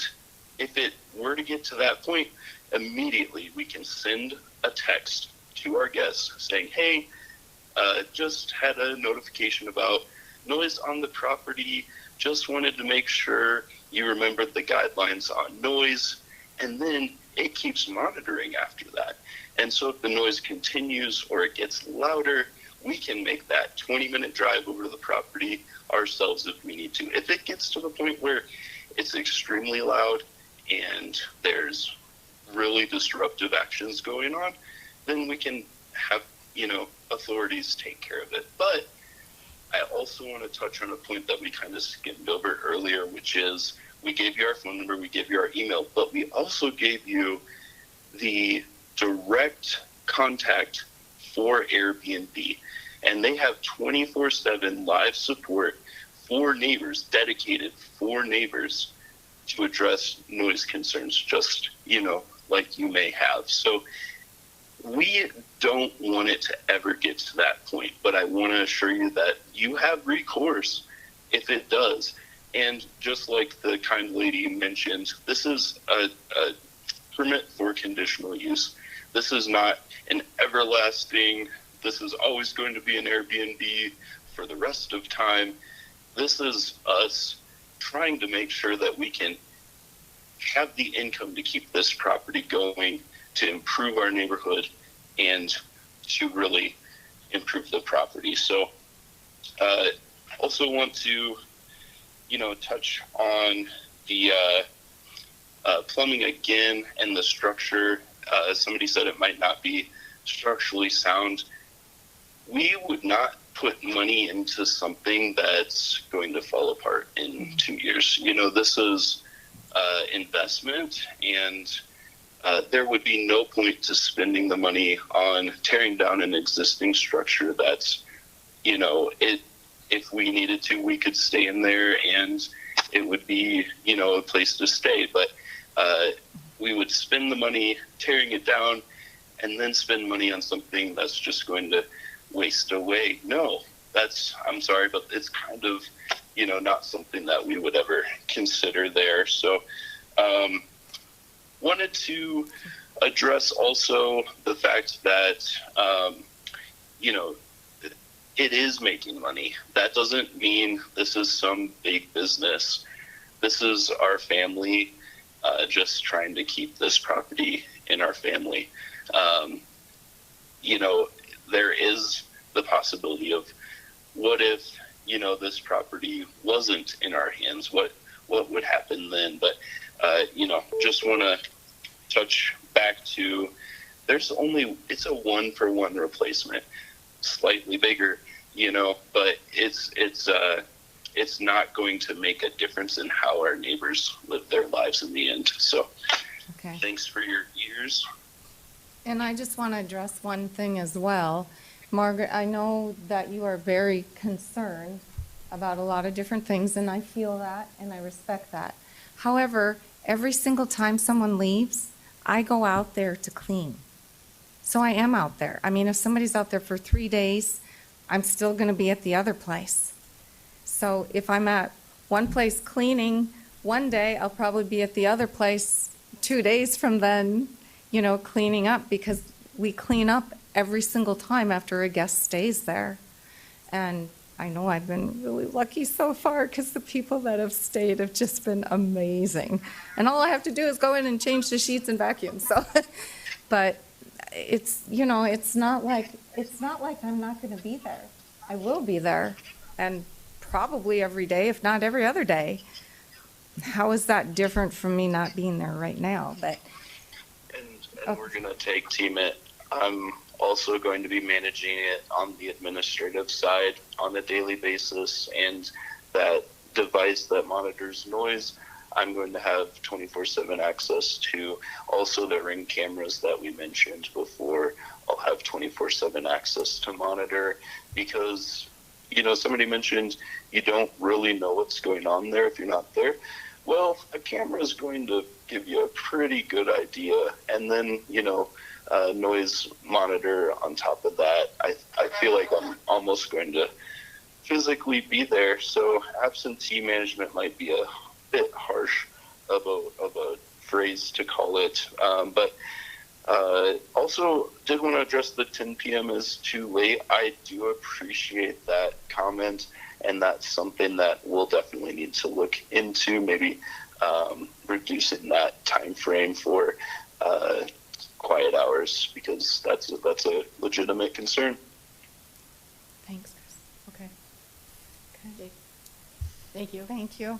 if it were to get to that point, immediately we can send a text to our guests saying, hey, just had a notification about noise on the property. Just wanted to make sure you remembered the guidelines on noise. And then it keeps monitoring after that. And so if the noise continues or it gets louder, we can make that 20-minute drive over to the property ourselves if we need to. If it gets to the point where it's extremely loud and there's really disruptive actions going on, then we can have, authorities take care of it. But I also want to touch on a point that we kind of skimmed over earlier, which is we gave you our phone number, we gave you our email, but we also gave you the direct contact for Airbnb. And they have 24/7 live support for neighbors, dedicated for neighbors to address noise concerns, just, like you may have. So we don't want it to ever get to that point, but I want to assure you that you have recourse if it does. And just like the kind lady mentioned, this is a permit for conditional use. This is not an everlasting, this is always going to be an Airbnb for the rest of time. This is us trying to make sure that we can have the income to keep this property going, to improve our neighborhood, and to really improve the property. So also want to, touch on the plumbing again and the structure. Somebody said it might not be structurally sound. We would not put money into something that's going to fall apart in 2 years. This is investment, and there would be no point to spending the money on tearing down an existing structure that's, if we needed to, we could stay in there and it would be, a place to stay. But we would spend the money tearing it down and then spend money on something that's just going to waste away. No, I'm sorry, but it's kind of, not something that we would ever consider there. So wanted to address also the fact that, it is making money. That doesn't mean this is some big business. This is our family just trying to keep this property in our family. There is the possibility of what if, this property wasn't in our hands? What would happen then? But, just want to touch back to, it's a 1-for-1 replacement. Slightly bigger, but it's not going to make a difference in how our neighbors live their lives in the end. So Okay. Thanks for your ears. And I just want to address one thing as well. Margaret, I know that you are very concerned about a lot of different things, and I feel that and I respect that. However, every single time someone leaves, I go out there to clean. So I am out there. I mean, if somebody's out there for 3 days, I'm still going to be at the other place. So if I'm at one place cleaning one day, I'll probably be at the other place 2 days from then, cleaning up, because we clean up every single time after a guest stays there. And I know I've been really lucky so far, because the people that have stayed have just been amazing. And all I have to do is go in and change the sheets and vacuum. So, but it's not like I'm not going to be there. I will be there, and probably every day, if not every other day. How is that different from me not being there right now? But and we're going to tag team it. I'm also going to be managing it on the administrative side on a daily basis, and that device that monitors noise, I'm going to have 24/7 access to. Also the Ring cameras that we mentioned before, I'll have 24/7 access to monitor, because, somebody mentioned you don't really know what's going on there if you're not there. Well, a camera is going to give you a pretty good idea. And then, noise monitor on top of that. I feel like I'm almost going to physically be there. So absentee management might be a bit harsh of a phrase to call it. But also did want to address the 10 p.m. is too late. I do appreciate that comment, and that's something that we'll definitely need to look into, maybe reducing that time frame for quiet hours, because that's a legitimate concern. thanks, Chris. Okay. Thank you. Thank you.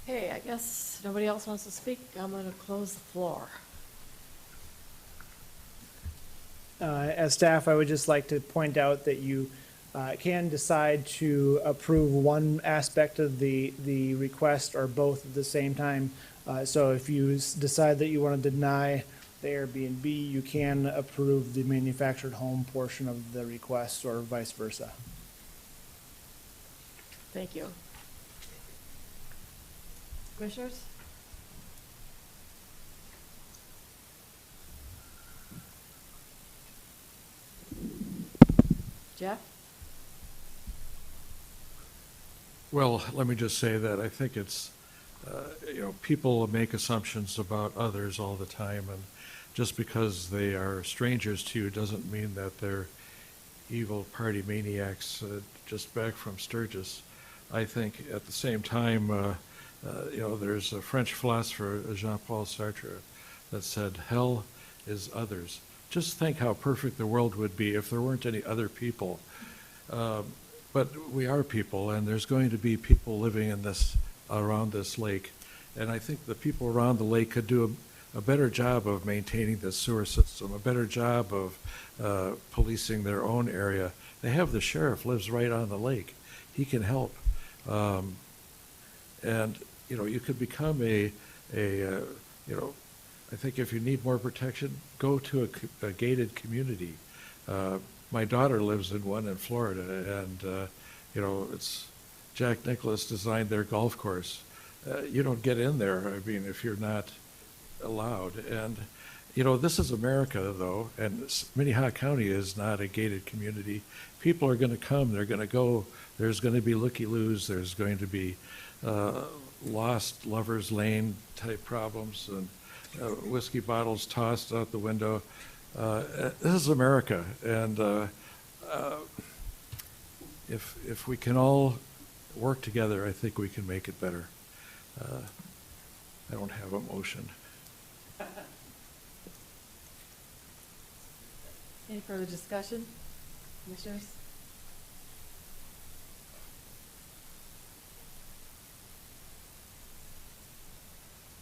Okay, I guess nobody else wants to speak. I'm going to close the floor. As staff, I would just like to point out that you can decide to approve one aspect of the request or both at the same time. So if you decide that you want to deny the Airbnb, you can approve the manufactured home portion of the request, or vice versa. Thank you. Commissioners? Jeff? Well, let me just say that I think it's, people make assumptions about others all the time, and just because they are strangers to you doesn't mean that they're evil party maniacs just back from Sturgis. I think at the same time, there's a French philosopher, Jean-Paul Sartre, that said, hell is others. Just think how perfect the world would be if there weren't any other people. But we are people, and there's going to be people living in around this lake. And I think the people around the lake could do a better job of maintaining the sewer system, a better job of policing their own area. They have the sheriff lives right on the lake. He can help. And, you could become I think if you need more protection, go to a gated community. My daughter lives in one in Florida, and, it's Jack Nicklaus designed their golf course. You don't get in there, if you're not allowed. And, this is America, though, and Minnehaha County is not a gated community. People are going to come, they're going to go. There's going to be looky-loos, there's going to be lost lovers lane type problems, and whiskey bottles tossed out the window. This is America, and if we can all work together, I think we can make it better. I don't have a motion. Any further discussion, commissioners?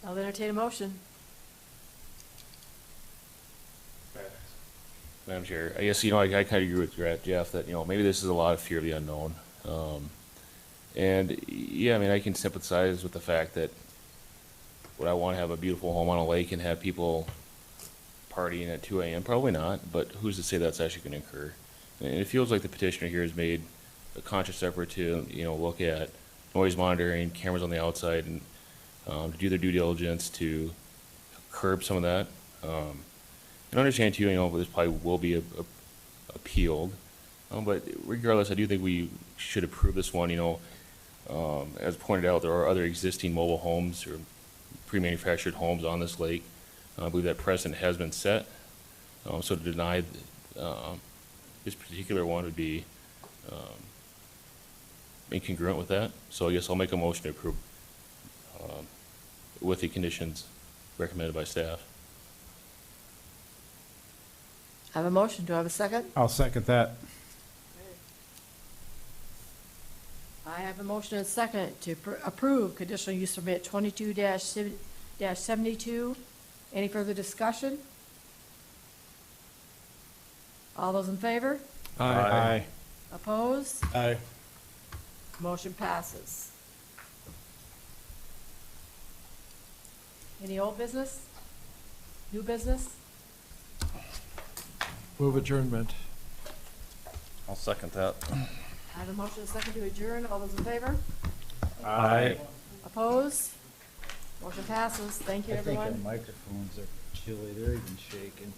I'll entertain a motion. Madam Chair, I guess, I kind of agree with Jeff that, maybe this is a lot of fear of the unknown. And yeah, I can sympathize with the fact that would I want to have a beautiful home on a lake and have people partying at 2 a.m.? Probably not, but who's to say that's actually going to occur? And it feels like the petitioner here has made a conscious effort to, look at noise monitoring, cameras on the outside, and to do their due diligence to curb some of that. And understand too, this probably will be appealed, but regardless, I do think we should approve this one. As pointed out, there are other existing mobile homes or pre-manufactured homes on this lake. I believe that precedent has been set, so to deny this particular one would be incongruent with that. So I guess I'll make a motion to approve with the conditions recommended by staff. I have a motion. Do I have a second? I'll second that. I have a motion and a second to approve conditional use permit 22-72. Any further discussion? All those in favor? Aye. Opposed? Aye. Motion passes. Any old business? New business? Move adjournment. I'll second that. I have a motion and a second to adjourn. All those in favor? Aye. Opposed? Motion passes. Thank you, everyone. I think our microphones are chilly. They're even shaking.